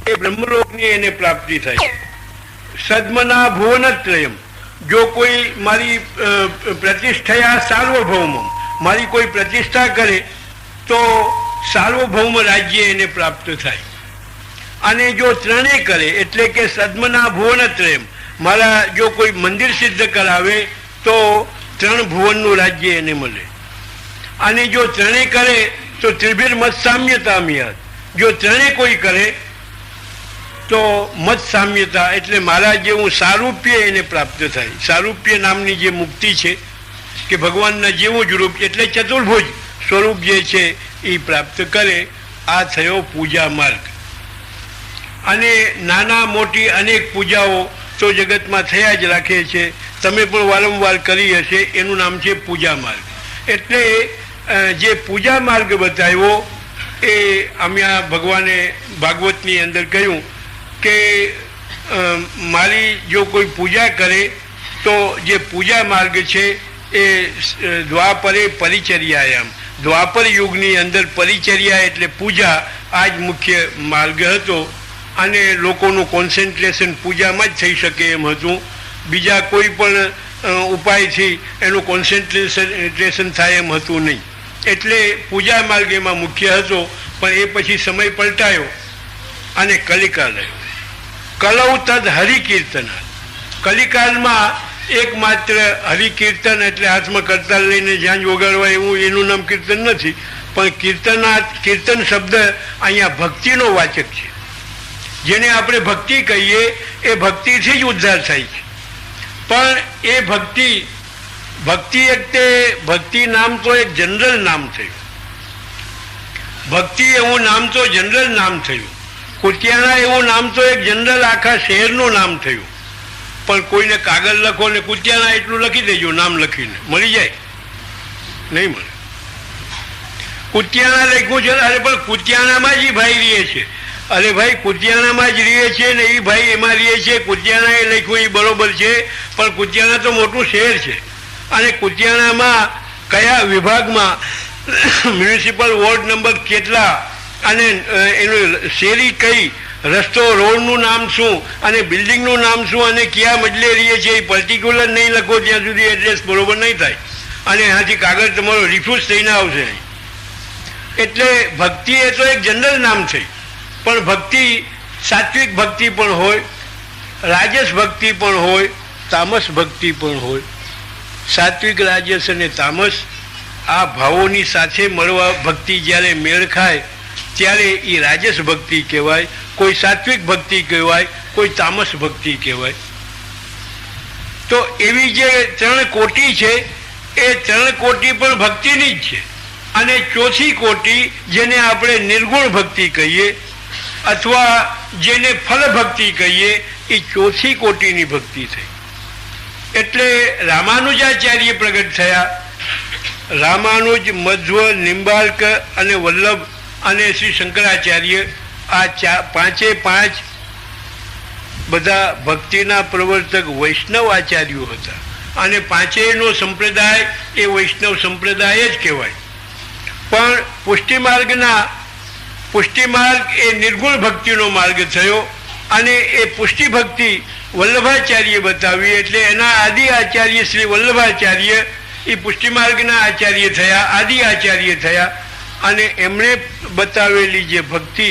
એ બ્રહ્મલોકની એને પ્રાપ્તિ થાય. સદ્મના ભુવનત્રયમ, જો કોઈ મારી પ્રતિષ્ઠા સાર્વભૌમ, મારી કોઈ પ્રતિષ્ઠા કરે તો સાર્વભૌમ રાજ્ય એને પ્રાપ્ત થાય. અને જો ત્રણે કરે એટલે કે સદ્મના ભુવનત્રયમ, મારા જો કોઈ મંદિર સિદ્ધ કરાવે તો 3 ભુવનનું રાજ્ય એને મળે. અને જો ત્રણે કરે તો ત્રિભિર મત સામ્યતામિયાત, જો ત્રણે કોઈ કરે તો મત સામ્યતા એટલે મારા જેવું સારૂપ્ય એને પ્રાપ્ત થાય. સારૂપ્ય નામની જે મુક્તિ છે કે ભગવાનના જેવું જ રૂપ એટલે ચતુર્ભુજ સ્વરૂપ જે છે એ પ્રાપ્ત કરે. આ થયો પૂજા માર્ગ. અને નાના મોટી અનેક પૂજાઓ તો જગતમાં થયા જ રાખે છે. તમે પણ વારંવાર કરી હશે. એનું નામ છે પૂજા માર્ગ. એટલે જે પૂજા માર્ગ બતાવ્યો એ અમે ભગવાને ભાગવતની અંદર કહ્યું કે મારી જો કોઈ પૂજા કરે તો જે પૂજા માર્ગ છે એ દ્વાપરે પરિચર્યાયામ, દ્વાપર યુગની અંદર પરિચર્યા એટલે પૂજા આ જ મુખ્ય માર્ગ હતો. અને લોકોનું કોન્સન્ટ્રેશન પૂજામાં જ થઈ શકે એમ હતું. બીજા કોઈ પણ ઉપાયથી એનું કોન્સન્ટ્રેશન થાય એમ હતું નહીં. એટલે પૂજા માર્ગ એમાં મુખ્ય હતો. પણ એ પછી સમય પલટાયો અને કલિકાલ આવ્યો. કલૌ તદ હરિકીર્તન, કલિકાલમાં એકમાત્ર હરિકીર્તન એટલે હાથમાં કરતાલ લઈને જ્યાં જ વગાડવા એવું એનું નામ કીર્તન નથી. પણ કીર્તન શબ્દ અહીંયા ભક્તિનો વાચક છે. જેને આપણે ભક્તિ કહીએ એ ભક્તિથી જ ઉદ્ધાર થાય છે. પણ એ ભક્તિ ભક્તિ નામ તો એક જનરલ નામ થયું. ભક્તિ એવું નામ તો જનરલ નામ થયું. કુતિયાણા એવું નામ તો એક જનરલ આખા શહેરનું નામ થયું. પણ કોઈને કાગળ લખો ને કુતિયાણા એટલું લખી દેજો, નામ લખીને મળી જાય નહીં મળે. કુતિયાણા લખ્યું છે. અરે પણ કુતિયાણામાં જ ભાઈ રહે છે. અરે ભાઈ કુતિયાણામાં જ રહે છે ને એ ભાઈ એમાં રહે છે. કુતિયાણા એ લખ્યું એ બરોબર છે. પણ કુતિયાણા તો મોટું શહેર છે. અને કુતિયાણામાં કયા વિભાગમાં મ્યુનિસિપલ વોર્ડ નંબર કેટલા અને એનું શેરી કઈ, રસ્તો રોડનું નામ શું અને બિલ્ડિંગનું નામ શું અને કયા મજલે રહીએ છે એ પર્ટિક્યુલર નહીં લખો ત્યાં સુધી એડ્રેસ બરોબર નહીં થાય. અને એનાથી કાગળ તમારો રિફ્યુઝ થઈને આવશે નહીં. એટલે ભક્તિ એ તો એક જનરલ નામ થઈ. પણ ભક્તિ સાત્વિક ભક્તિ પણ હોય, રાજસ ભક્તિ પણ હોય, તામસ ભક્તિ પણ હોય. સાત્વિક, રાજસ અને તામસ આ ભાવોની સાથે મળવા ભક્તિ જ્યારે મેળ ખાય ત્યારે એ રાજસ ભક્તિ કહેવાય, કોઈ સાત્વિક ભક્તિ કહેવાય, કોઈ તામસ ભક્તિ કહેવાય. તો એવી જે 3 કોટી છે એ 3 કોટી પણ ભક્તિની જ છે. અને ચોથી કોટી જેને આપણે નિર્ગુણ ભક્તિ કહીએ અથવા જેને ફલ ભક્તિ કહીએ એ ચોથી કોટીની ભક્તિ થઈ. એટલે રામાનુજાચાર્ય પ્રગટ થયા. રામાનુજ, મધ્વ, નિંબાર્ક અને વલ્લભ અને શ્રી શંકરાચાર્ય આ પાંચે બધા ભક્તિના પ્રવર્તક વૈષ્ણવ આચાર્યો હતા. અને પાંચેયનો સંપ્રદાય એ વૈષ્ણવ સંપ્રદાય જ કહેવાય. પણ પુષ્ટિમાર્ગ એ નિર્ગુણ ભક્તિનો માર્ગ થયો. અને એ પુષ્ટિ ભક્તિ વલ્લભાચાર્ય બતાવી. એટલે એના આદિ આચાર્ય શ્રી વલ્લભાચાર્ય એ પુષ્ટિમાર્ગના આચાર્ય થયા, આદિ આચાર્ય થયા. અને એમણે બતાવેલી જે ભક્તિ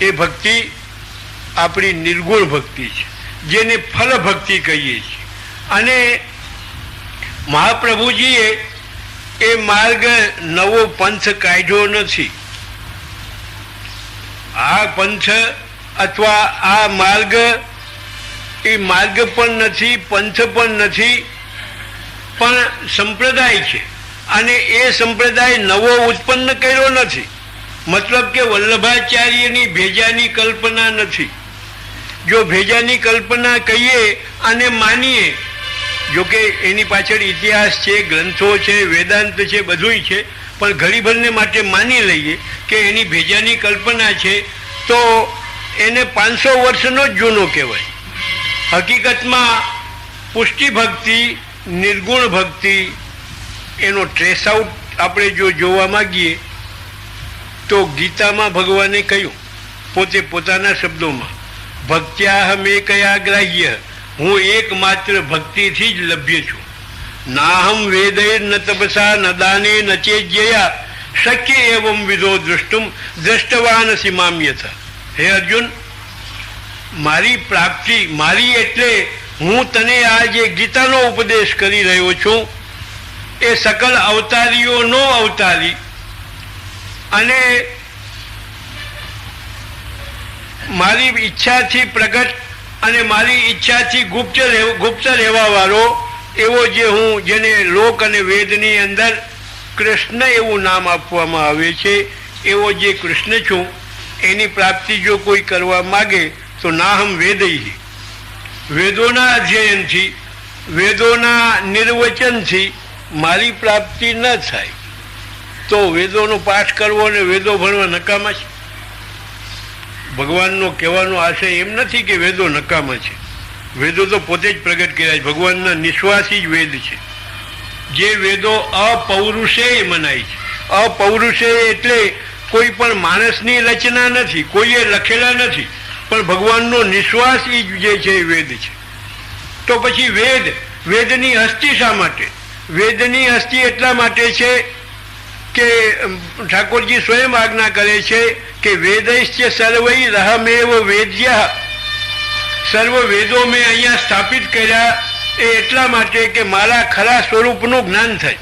એ ભક્તિ આપણી નિર્ગુણ ભક્તિ છે, જેને ફલ ભક્તિ કહીએ છીએ. અને મહાપ્રભુજીએ એ માર્ગ નવો પંથ કાઢ્યો નથી. આ પંથ અથવા આ માર્ગ એ માર્ગ પણ નથી, પંથ પણ નથી, પણ સંપ્રદાય છે. અને એ સંપ્રદાય નવો ઉત્પન્ન કર્યો નથી. મતલબ કે વલ્લભાચાર્યની ભેજાની કલ્પના નથી. જો ભેજાની કલ્પના કહીએ અને માનીએ, જોકે એની પાછળ ઇતિહાસ છે, ગ્રંથો છે, વેદાંત છે, બધુંય છે, પણ ઘડીભરને માટે માની લઈએ કે એની ભેજાની કલ્પના છે તો એને 500 વર્ષનો જ જૂનો કહેવાય. હકીકતમાં પુષ્ટિ ભક્તિ, નિર્ગુણ ભક્તિ એનો ટ્રેસ આઉટ આપણે જો જોવા માગીએ તો ગીતામાં ભગવાને કહ્યું પોતે પોતાના શબ્દોમાં ભક્ત્યાહમેકયા ગ્રાહ્ય, હું એકમાત્ર ભક્તિથી જ લભ્ય છું. નાહમ વેદૈર ન તપસા ન દાને ન ચેજ્યયા શક્ય એવમ વિધો દૃષ્ટુમ દ્રષ્ટવાનસી મામ્યથ. હે અર્જુન, મારી પ્રાપ્તિ, મારી એટલે હું તને આ જે ગીતાનો ઉપદેશ કરી રહ્યો છું એ સકલ અવતારીઓનો અવતારી અને મારી ઈચ્છાથી પ્રગટ અને મારી ઈચ્છાથી ગુપ્ત રહેવા વાળો એવો જે હું, જેને લોક અને વેદની અંદર કૃષ્ણ એવું નામ આપવામાં આવે છે, એવો જે કૃષ્ણ છું, એની પ્રાપ્તિ જો કોઈ કરવા માગે તો નાહમ વેદૈ, વેદોના અધ્યયનથી, વેદોના નિર્વચનથી મારી પ્રાપ્તિ ન થાય તો વેદોનો પાઠ કરવો અને વેદો ભણવા નકામા છે. ભગવાનનો કહેવાનો આશય એમ નથી કે વેદો નકામા છે. વેદો તો પોતે જ પ્રગટ કર્યા છે, ભગવાનના નિશ્વાસી જ વેદ છે. જે વેદો અપૌરુષેય મનાય છે. અપૌરુષેય એટલે કોઈ પણ માણસની રચના નથી, કોઈએ લખેલા નથી, પણ ભગવાનનો નિશ્વાસ જે છે એ વેદ છે. તો પછી વેદની હસ્તી શા માટે? વેદની હસ્તી એટલા માટે છે કે ઠાકોરજી સ્વયં આજ્ઞા કરે છે કે વેદૈશ્ચ સર્વૈ રહમેવ વેદ્ય, સર્વ વેદો મેં અહીંયા સ્થાપિત કર્યા એ એટલા માટે કે મારા ખરા સ્વરૂપનું જ્ઞાન થાય.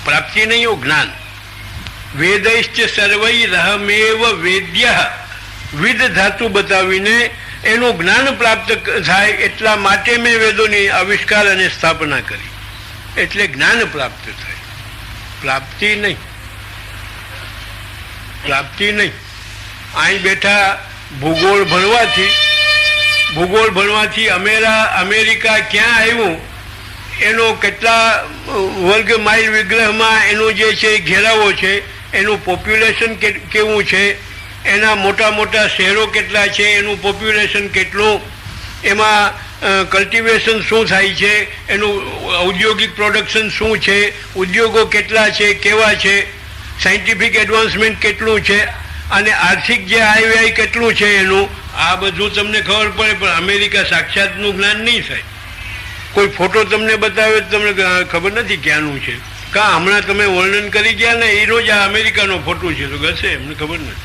પ્રાપ્તિ નહીં, એવું જ્ઞાન. વેદૈશ્ચ સર્વૈ રહમેવ વેદ્ય, વિદ ધાતુ બતાવીને એનું જ્ઞાન પ્રાપ્ત થાય એટલા માટે મેં વેદોની આવિષ્કાર અને સ્થાપના કરી. એટલે જ્ઞાન પ્રાપ્ત થાય, પ્રાપ્તિ નહીં. પ્રાપ્તિ નહીં. અહીં બેઠા ભૂગોળ ભણવાથી અમેરિકા ક્યાં આવ્યું એનો કેટલા વર્ગ માઇલ વિગ્રહમાં એનું જે છે ઘેરાવો છે, એનું પોપ્યુલેશન કેવું છે, એના મોટા મોટા શહેરો કેટલા છે, એનું પોપ્યુલેશન કેટલું, એમાં કલ્ટિવેશન શું થાય છે, એનું ઔદ્યોગિક પ્રોડક્શન શું છે, ઉદ્યોગો કેટલા છે, કેવા છે, સાયન્ટિફિક એડવાન્સમેન્ટ કેટલું છે અને આર્થિક જે આય વ્યય કેટલું છે એનું, આ બધું તમને ખબર પડે. પણ અમેરિકા સાક્ષાતનું જ્ઞાન નહીં થાય. કોઈ ફોટો તમને બતાવે તો તમને ખબર નથી ક્યાંનું છે. હમણાં તમે વર્ણન કરી ગયા ને એનો જ આ અમેરિકાનો ફોટો છે તો ગશે, એમને ખબર નથી,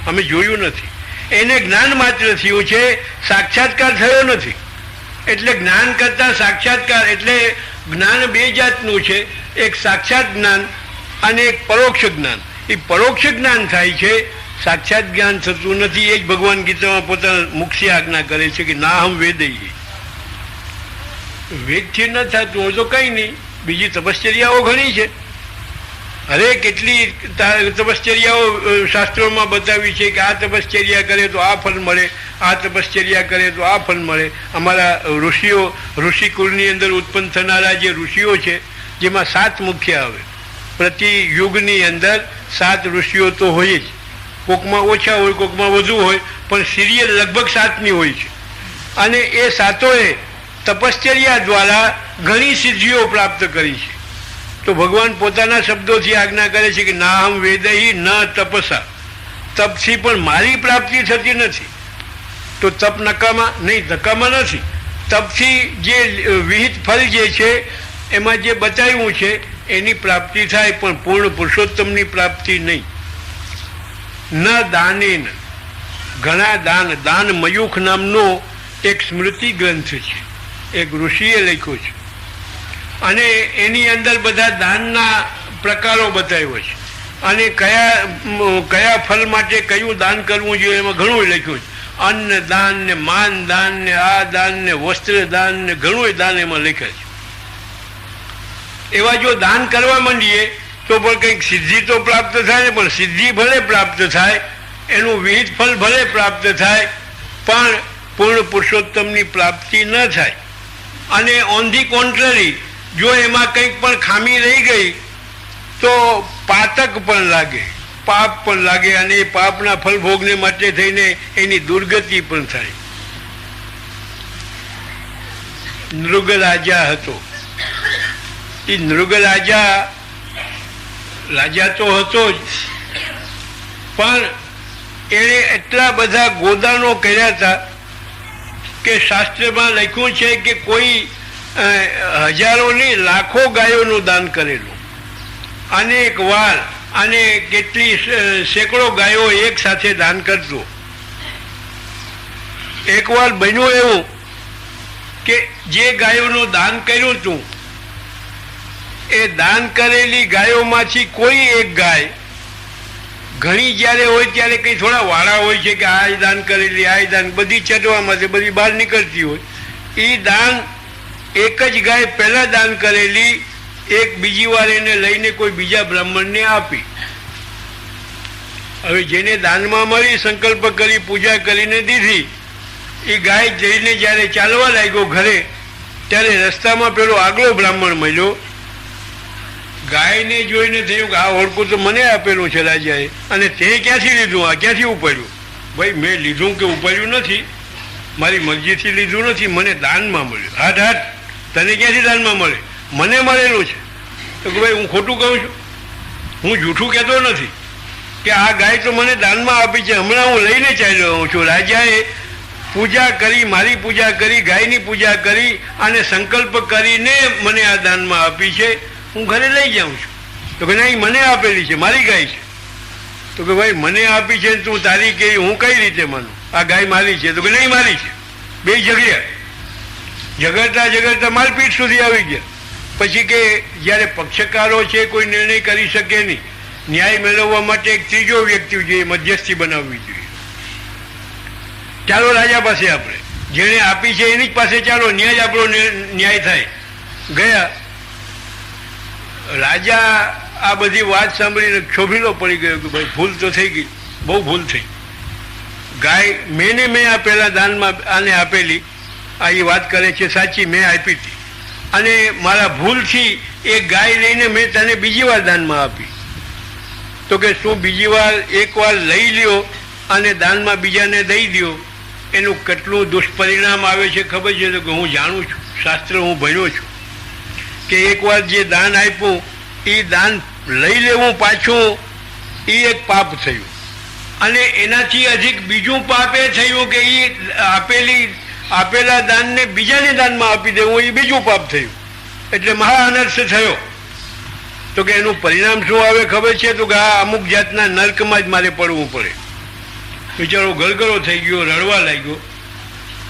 અમે જોયું નથી. એને જ્ઞાન માત્ર થયું છે, સાક્ષાત્કાર થયો નથી. એટલે જ્ઞાન કરતા સાક્ષાત્કાર, એટલે જ્ઞાન બે જાતનું છે, એક સાક્ષાત જ્ઞાન અને એક પરોક્ષ જ્ઞાન. એ પરોક્ષ જ્ઞાન થાય છે, સાક્ષાત જ્ઞાન થતું નથી. એ જ ભગવાન ગીતામાં પોતાના મુખ્ય આજ્ઞા કરે છે કે ના હમ વેદૈ. વેદથી ન થતું હોય તો કંઈ નહીં, બીજી તપશ્ચર્યાઓ ઘણી છે. અરે કેટલી તપશ્ચર્યાઓ શાસ્ત્રોમાં બતાવી છે કે આ તપશ્ચર્યા કરે તો આ ફળ મળે, આ તપશ્ચર્યા કરે તો આ ફળ મળે. અમારા ઋષિકુળની અંદર ઉત્પન્ન થનારા જે ઋષિઓ છે, જેમાં 7 મુખ્ય આવે. પ્રતિ યુગની અંદર 7 ઋષિઓ તો હોય જ, કોકમાં ઓછા હોય, કોકમાં વધુ હોય, પણ સિરિયલ લગભગ 7ની હોય છે. અને એ 7ઓએ તપશ્ચર્યા દ્વારા ઘણી સિદ્ધિઓ પ્રાપ્ત કરી છે. તો ભગવાન પોતાના શબ્દોથી આજ્ઞા કરે છે કે નાહમ વેદૈ ન તપસા, તપથી પણ મારી પ્રાપ્તિ થતી નથી. તો તપ નકામા નહીં, નકામા નથી. તપથી જે વિહિત ફળ જે છે એમાં જે બતાવ્યું છે એની પ્રાપ્તિ થાય, પણ પૂર્ણ પુરુષોત્તમની પ્રાપ્તિ નહીં. ન દાનેન, ઘણા દાન મયુખ નામનો એક સ્મૃતિ ગ્રંથ છે, એક ઋષિએ લખ્યો છે, અને એની અંદર બધા દાનના પ્રકારો બતાવ્યો છે અને કયા ફળ માટે કયું દાન કરવું જોઈએ એમાં ઘણું લખ્યું છે. અન્ન દાન ને માન દાન ને આ દાન ને વસ્ત્ર દાન ને ઘણું દાન એમાં લખ્યા છે. એવા જો દાન કરવા માંડીએ તો પણ કંઈક સિદ્ધિ તો પ્રાપ્ત થાય ને, પણ સિદ્ધિ ભલે પ્રાપ્ત થાય, એનું વિહિત ફળ ભલે પ્રાપ્ત થાય, પણ પૂર્ણ પુરુષોત્તમની પ્રાપ્તિ ન થાય. અને ઓન ધી કોન્ટ્રરી, જો એમાં કંઈક પણ ખામી રહી ગઈ તો પાતક પણ લાગે, પાપ પણ લાગે, અને એ પાપના ફળ ભોગને માટે થઈને એની દુર્ગતિ પણ થાય. નૃગ રાજા હતો. એ નૃગ રાજા તો હતો જ, પણ એણે એટલા બધા ગોદાનો કર્યા હતા કે શાસ્ત્રમાં લખ્યું છે કે કોઈ હજારો નહીં લાખો ગાયોનું દાન કરેલું, અનેક વાર, અને કેટલી સેંકડો ગાયો એક સાથે દાન કરતો. એકવાર બન્યું એવું કે જે ગાયોનું દાન કર્યું હતું એ દાન કરેલી ગાયોમાંથી કોઈ એક ગાય, ઘણી જ્યારે હોય ત્યારે કંઈ થોડા વાળા હોય છે કે આ દાન કરેલી, આ દાન, બધી ચડવામાંથી બધી બહાર નીકળતી હોય, એ દાન એક જ ગાય પહેલા દાન કરેલી એક બીજી વાર એને લઈને કોઈ બીજા બ્રાહ્મણને આપી. હવે જેને દાનમાં મળી, સંકલ્પ કરી, પૂજા કરીને દીધી, એ ગાય જઈને જ્યારે ચાલવા લાગ્યો ઘરે, ત્યારે રસ્તામાં પેલો આગલો બ્રાહ્મણ મળ્યો. ગાયને જોઈને થયું કે આ ઓળખું તો મને આપેલું છે રાજાએ, અને તે ક્યાંથી લીધું, આ ક્યાંથી ઉપાડ્યું? ભાઈ મેં લીધું કે ઉપાડ્યું નથી, મારી મરજીથી લીધું નથી, મને દાનમાં મળ્યું. હાથ હાથ, તને ક્યાંથી દાનમાં મળે? મને મળેલું છે. તો કે ભાઈ હું ખોટું કહું છું? હું જૂઠું કહેતો નથી કે આ ગાય તો મને દાનમાં આપી છે, હમણાં હું લઈને ચાલ્યો છું. રાજાએ પૂજા કરી, મારી પૂજા કરી, ગાયની પૂજા કરી અને સંકલ્પ કરીને મને આ દાનમાં આપી છે, હું ઘરે લઈ જાઉં છું. તો કે નહીં, મને આપેલી છે, મારી ગાય છે. તો કે ભાઈ મને આપી છે તું તારી કે હું કઈ રીતે માનું? આ ગાય મારી છે. તો કે નહીં, મારી છે. બે ઝઘડ્યા, ઝઘડતા ઝઘડતા મારપીટ સુધી આવી ગયા. પછી કે જ્યારે પક્ષકારો છે કોઈ નિર્ણય કરી શકે નહીં, ન્યાય મેળવવા માટે એક ત્રીજો વ્યક્તિ જોઈએ, મધ્યસ્થી બનાવવી જોઈએ. ચાલો રાજા પાસે, આપણે જેણે આપી છે એની જ પાસે ચાલો, ન્યાય આપણો ન્યાય થાય. ગયા રાજા આ બધી વાત સાંભળીને ક્ષોભીલો પડી ગયો કે ભાઈ ભૂલ તો થઈ ગઈ, બહુ ભૂલ થઈ. ગાય મેં આ પહેલા દાનમાં આને આપેલી, આ એ વાત કરે છે સાચી, મેં આપી હતી, અને મારા ભૂલથી એ ગાય લઈને મેં તને બીજી વાર દાનમાં આપી. તો કે શું બીજી વાર એક વાર લઈ લ્યો અને દાનમાં બીજાને દઈ દો, એનું કેટલું દુષ્પરિણામ આવે છે ખબર છે? તો કે હું જાણું છું, શાસ્ત્ર હું ભણ્યો છું કે એકવાર જે દાન આપ્યું એ દાન લઈ લેવું પાછું, એ એક પાપ થયું, અને એનાથી અધિક બીજું પાપ એ થયું કે એ આપેલા દાનને બીજાને દાનમાં આપી દેવું, એ બીજું પાપ થયું. એટલે મહા અનર્થ થયો. તો કે એનું પરિણામ શું આવે ખબર છે? તો કે આ અમુક જાતના નર્કમાં જ મારે પડવું પડે. બિચારો ગળગળો થઈ ગયો, રડવા લાગ્યો.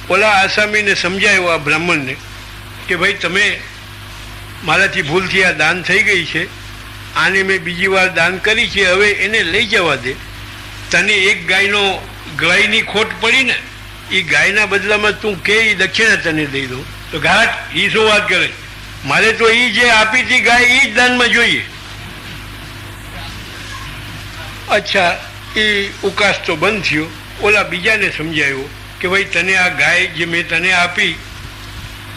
ઓલા આસામીને સમજાયો આ બ્રાહ્મણને કે ભાઈ તમે મારાથી ભૂલથી આ દાન થઈ ગઈ છે, આને મેં બીજી વાર દાન કરી છે, હવે એને લઈ જવા દે. તને એક ગાયની ખોટ પડી ને, એ ગાયના બદલામાં તું કે એ દક્ષિણા તને દઈ દઉં. તો ઘાટ, એ શું વાત કરે? મારે તો એ જે આપી હતી ગાય એ જ દાનમાં જોઈએ. અચ્છા, એ ઉકાસ તો બંધ થયો. ઓલા બીજાને સમજાયો કે ભાઈ તને આ ગાય જે મેં તને આપી,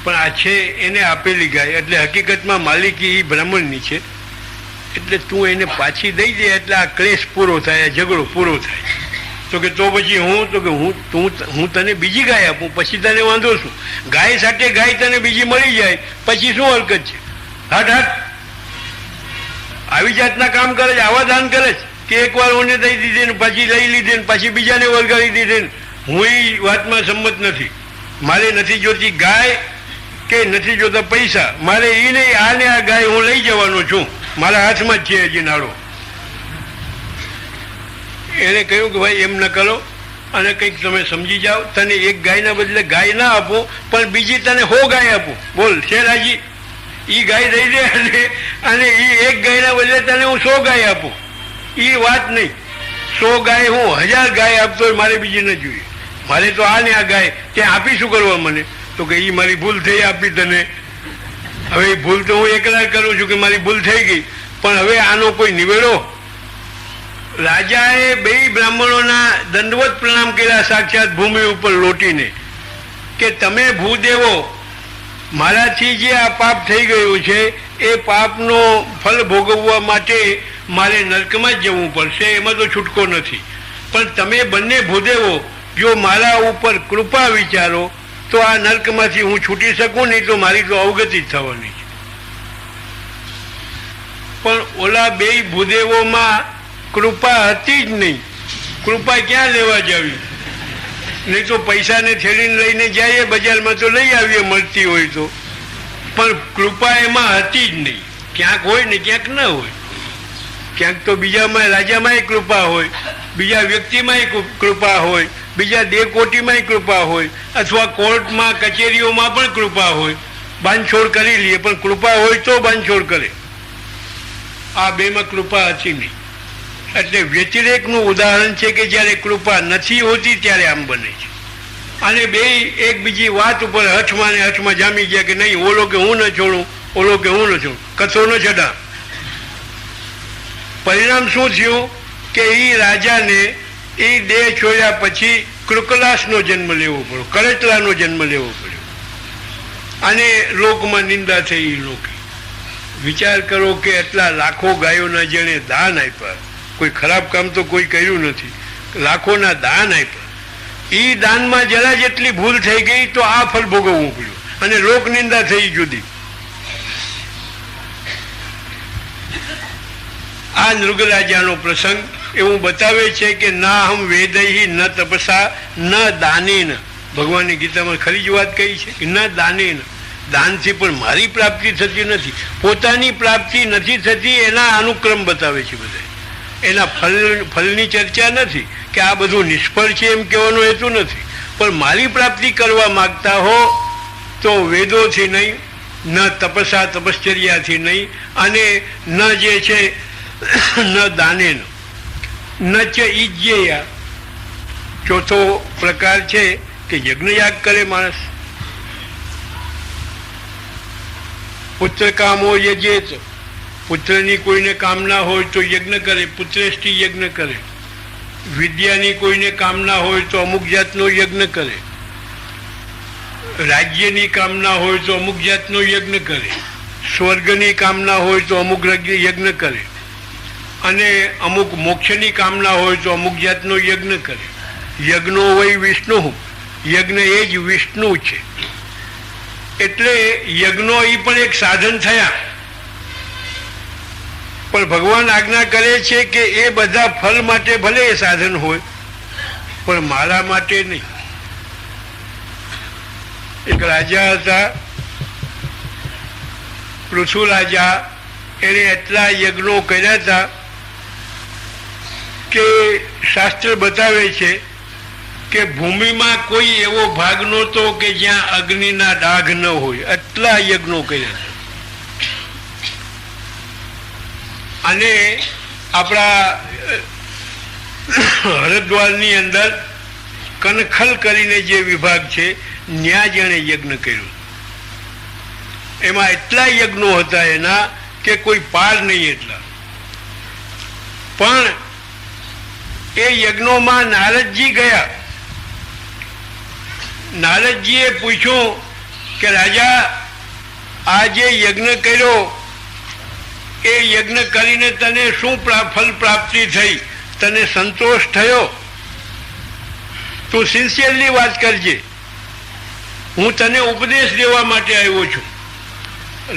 પણ આ છે એને આપેલી ગાય, એટલે હકીકતમાં માલિકી એ બ્રાહ્મણની છે, એટલે તું એને પાછી દઈ દે એટલે આ ક્લેશ પૂરો થાય, ઝઘડો પૂરો થાય. તો કે તો પછી હું? તો કે હું તને બીજી ગાય આપું, પછી તને વાંધો શું? ગાય સાથે ગાય તને બીજી મળી જાય પછી શું હરકત છે? હાટ હાટ, આવી જાતના કામ કરે છે, આવા દાન કરે છે કે એકવાર ઓને દઈ દીધી ને પછી લઈ લીધી ને પછી બીજાને વળગાડી દીધી ને. હું એ વાતમાં સંમત નથી. મારે નથી જોતી ગાય કે નથી જોતા પૈસા, મારે એ નહીં, આ ને આ ગાય હું લઈ જવાનો છું, મારા હાથમાં જ છે હજી નાડો. એને કહ્યું કે ભાઈ એમ ન કરો, અને કંઈક તમે સમજી જાઓ, તને એક ગાયના બદલે ગાય ના આપો પણ બીજી તને 100 ગાય આપો. બોલ છે રાજી? એ ગાય દઈ દે અને એ એક ગાયના બદલે તને હું 100 ગાય આપું. એ વાત નહીં, 100 ગાય હું 1000 ગાય આપતો હોય, મારે બીજી ન જોઈએ. મારે તો આ ને આ ગાય ત્યાં આપી શું કરવા મને? તો કે એ મારી ભૂલ થઈ, આપી તને. હવે એ ભૂલ તો હું એકલા કરું છું કે મારી ભૂલ થઈ ગઈ, પણ હવે આનો કોઈ નિવેડો? રાજાએ બે બ્રાહ્મણોના દંડવત પ્રણામ કર્યા સાક્ષાત ભૂમિ ઉપર લોટીને કે તમે ભૂદેવો, મારાથી જે આ પાપ થઈ ગયું છે એ પાપનો ફલ ભોગવવા માટે મારે નર્કમાં જ જવું પડશે, એમાં તો છૂટકો નથી. પણ તમે બંને ભૂદેવો જો મારા ઉપર કૃપા વિચારો તો આ નર્કમાંથી હું છૂટી શકું, નહીં તો મારી તો અવગતિ જ થવાની છે. પણ ઓલા બે ભૂદેવોમાં કૃપા હતી જ નહીં. કૃપા ક્યાં લેવા જાવી? નહીં તો પૈસાને થેલીને લઈને જઈએ બજારમાં તો લઈ આવીએ મળતી હોય તો, પણ કૃપા એમાં હતી જ નહીં. ક્યાંક હોય ને ક્યાંક ન હોય. ક્યાંક તો બીજામાં રાજામાંય કૃપા હોય, બીજા વ્યક્તિમાંય કૃપા હોય, બીજા દેવકોટીમાંય કૃપા હોય, અથવા કોર્ટમાં કચેરીઓમાં પણ કૃપા હોય. બાંધછોડ કરી લઈએ પણ કૃપા હોય તો બાંધછોડ કરે. આ બેમાં કૃપા હતી નહીં. એટલે વ્યતિરેકનું ઉદાહરણ છે કે જ્યારે કૃપા નથી હોતી ત્યારે આમ બને છે. અને બે એકબીજી વાત ઉપર હઠમાં ને હઠમાં જામી ગયા કે નહીં, ઓલો કે હું ન છોડું, ઓલો કે હું ન છોડું, કથો ન છડા. પરિણામ શું થયું કે એ રાજાને એ દેહ છોડ્યા પછી કૃકલાસનો જન્મ લેવો પડ્યો, કરચલાનો જન્મ લેવો પડ્યો, અને લોકમાં નિંદા થઈ. એ લોકો વિચાર કરો કે એટલા લાખો ગાયોના જેણે દાન આપ્યા, કોઈ ખરાબ કામ તો કોઈ કર્યું નથી, લાખોના દાન આપ્યા, એ દાનમાં જરા જેટલી ભૂલ થઈ ગઈ તો આ ફળ ભોગવવું પડ્યું, અને લોક નિંદા થઈ જુદી. આ નૃગરાજાનો પ્રસંગ એવું બતાવે છે કે ના હમ વેદૈ ન તપસા ન દાનેન. ભગવાનની ગીતામાં ખરી જ વાત કહી છે કે ન દાનેન, દાનથી પણ મારી પ્રાપ્તિ થતી નથી, પોતાની પ્રાપ્તિ નથી થતી, એના અનુક્રમ બતાવે છે બધા. એના ફળની ચર્ચા નથી કે આ બધું નિષ્ફળ છે એમ કહેવાનો હેતુ નથી, પણ મારી પ્રાપ્તિ કરવા માગતા હો તો વેદોથી નહીં, ન તપસા તપશ્ચર્યાથી નહીં, અને ન જે છે ન દાનેન ન ચ ઈજ્યેયા. ચોથો પ્રકાર છે કે યજ્ઞયાગ કરે માણસ. પુત્ર કામો યજેત, પુત્રની કોઈને કામના હોય તો યજ્ઞ કરે, પુત્રેષ્ટિ યજ્ઞ કરે. વિદ્યાની કોઈને કામના હોય તો અમુક જાતનો યજ્ઞ કરે. રાજ્યની કામના હોય તો અમુક જાતનો યજ્ઞ કરે. સ્વર્ગની કામના હોય તો અમુક યજ્ઞ કરે, અને અમુક મોક્ષની કામના હોય તો અમુક જાતનો યજ્ઞ કરે. યજ્ઞો વૈ વિષ્ણુ, યજ્ઞ એ જ વિષ્ણુ છે. એટલે યજ્ઞો એ પણ એક સાધન થયા, પણ ભગવાન આજ્ઞા કરે છે કે એ બધા ફળ માટે ભલે એ સાધન હોય પણ મારા માટે નહીં. એક રાજા હતા પૃથુ રાજા, એને એટલા યજ્ઞો કર્યા હતા કે શાસ્ત્ર બતાવે છે કે ભૂમિમાં કોઈ એવો ભાગ નહોતો કે જ્યાં અગ્નિના ડાઘ ન હોય, એટલા યજ્ઞો કર્યા. અને આપણા હરદ્વારની અંદર કનખલ કરીને જે વિભાગ છે ત્યાં જેણે યજ્ઞ કર્યું, એમાં એટલા યજ્ઞો હતા એના કે કોઈ પાર નહીં એટલા. પણ એ યજ્ઞોમાં નારદજી ગયા. નારદજીએ પૂછ્યું કે રાજા, આ જે યજ્ઞ કર્યો એ યજ્ઞ કરીને તને શું ફલ પ્રાપ્તિ થઈ? તને સંતોષ થયો? તું સિન્સિયરલી વાત કરજે, હું તને ઉપદેશ દેવા માટે આવ્યો છું.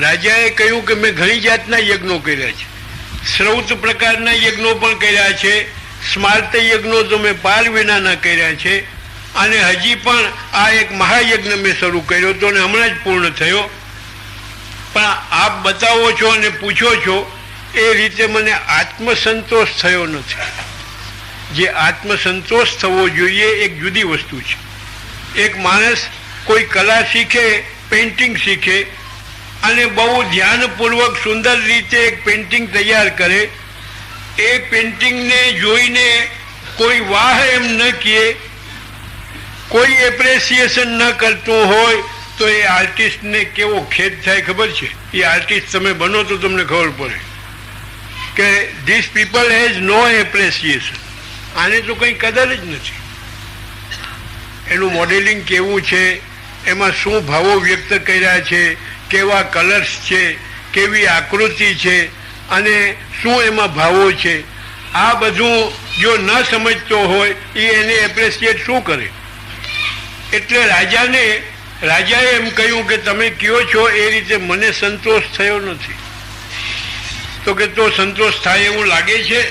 રાજાએ કહ્યું કે મેં ઘણી જાતના યજ્ઞો કર્યા છે, શ્રૌત પ્રકારના યજ્ઞો પણ કર્યા છે, સ્માર્ત યજ્ઞો તો મેં પાર વિનાના કર્યા છે, અને હજી પણ આ એક મહાયજ્ઞ મેં શરૂ કર્યો હતો અને હમણાં જ પૂર્ણ થયો. પણ આપ બતાવો છો અને પૂછો છો એ રીતે મને આત્મસંતોષ થયો નથી. જે આત્મસંતોષ થવો જોઈએ એક જુદી વસ્તુ છે. એક માણસ કોઈ કલા શીખે, પેઇન્ટિંગ શીખે, અને બહુ ધ્યાનપૂર્વક સુંદર રીતે એક પેઇન્ટિંગ તૈયાર કરે, એ પેઇન્ટિંગને જોઈને કોઈ વાહ એમ ન કહે, કોઈ એપ્રેસિએશન ન કરતું હોય તો એ આર્ટિસ્ટને કેવો ખેદ થાય ખબર છે? એ આર્ટિસ્ટ તમે બનો તો તમને ખબર પડે કે ધીસ પીપલ હેઝ નો એપ્રેસિએશન. આને તો કંઈ કદર જ નથી. એનું મોડેલિંગ કેવું છે, એમાં શું ભાવો વ્યક્ત કર્યા છે, કેવા કલર્સ છે, કેવી આકૃતિ છે, અને શું એમાં ભાવો છે, આ બધું જો ન સમજતો હોય એ એને એપ્રેસિએટ શું કરે? એટલે રાજાએ એમ કહ્યું કે તમે કહો છો એ રીતે મને સંતોષ થયો નથી. તો કે તો સંતોષ થાય એવું લાગે છે?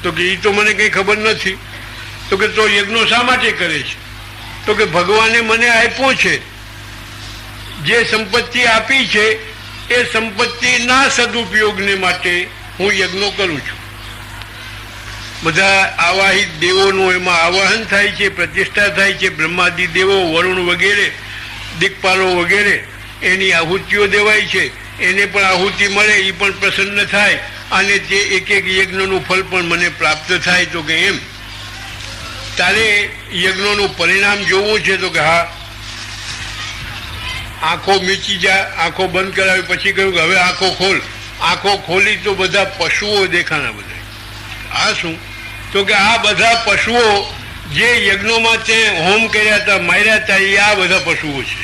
તો કે એ તો મને કંઈ ખબર નથી. તો કે તો યજ્ઞો શા માટે કરે છે? તો કે ભગવાને મને આપ્યો છે, જે સંપત્તિ આપી છે એ સંપત્તિના સદુપયોગને માટે હું યજ્ઞો કરું છું. બધા આવાહિત દેવોનું એમાં આવાહન થાય છે, પ્રતિષ્ઠા થાય છે. બ્રહ્માદિ દેવો, વરુણ વગેરે, દિક્પાલો વગેરે, એની આહુતિઓ દેવાય છે. એને પણ આહુતિ મળે, એ પણ પ્રસન્ન થાય અને તે એક એક યજ્ઞનું ફળ પણ મને પ્રાપ્ત થાય. તો કે એમ તારે યજ્ઞનું પરિણામ જોવું છે? તો કે હા. આંખો મીચી જા, આંખો બંધ કરાવી, પછી કહ્યું કે હવે આંખો ખોલ. આંખો ખોલી તો બધા પશુઓ દેખાણા. બધા આ શું? તો કે આ બધા પશુઓ જે યજ્ઞોમાં તે હોમ કર્યા હતા, માર્યા હતા, એ આ બધા પશુઓ છે.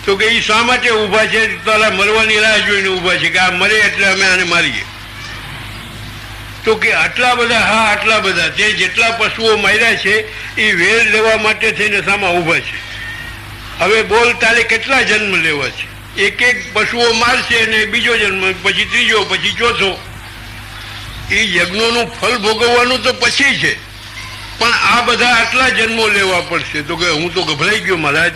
તો કે એ શા માટે ઊભા છે? તારા મરવાની રાહ જોઈને ઊભા છે કે આ મરે એટલે અમે આને મારીએ. તો કે આટલા બધા? હા, આટલા બધા. તે જેટલા પશુઓ માર્યા છે એ વેર લેવા માટે થઈને સામા ઊભા છે. હવે બોલ, તારે કેટલા જન્મ લેવા છે? એક એક પશુઓ મારશે અને બીજો જન્મ, પછી ત્રીજો, પછી ચોથો. એ યજ્ઞોનું ફળ ભોગવવાનું તો પછી છે, પણ આ બધા આટલા જન્મો લેવા પડશે. તો કે હું તો ગભરાઈ ગયો મહારાજ.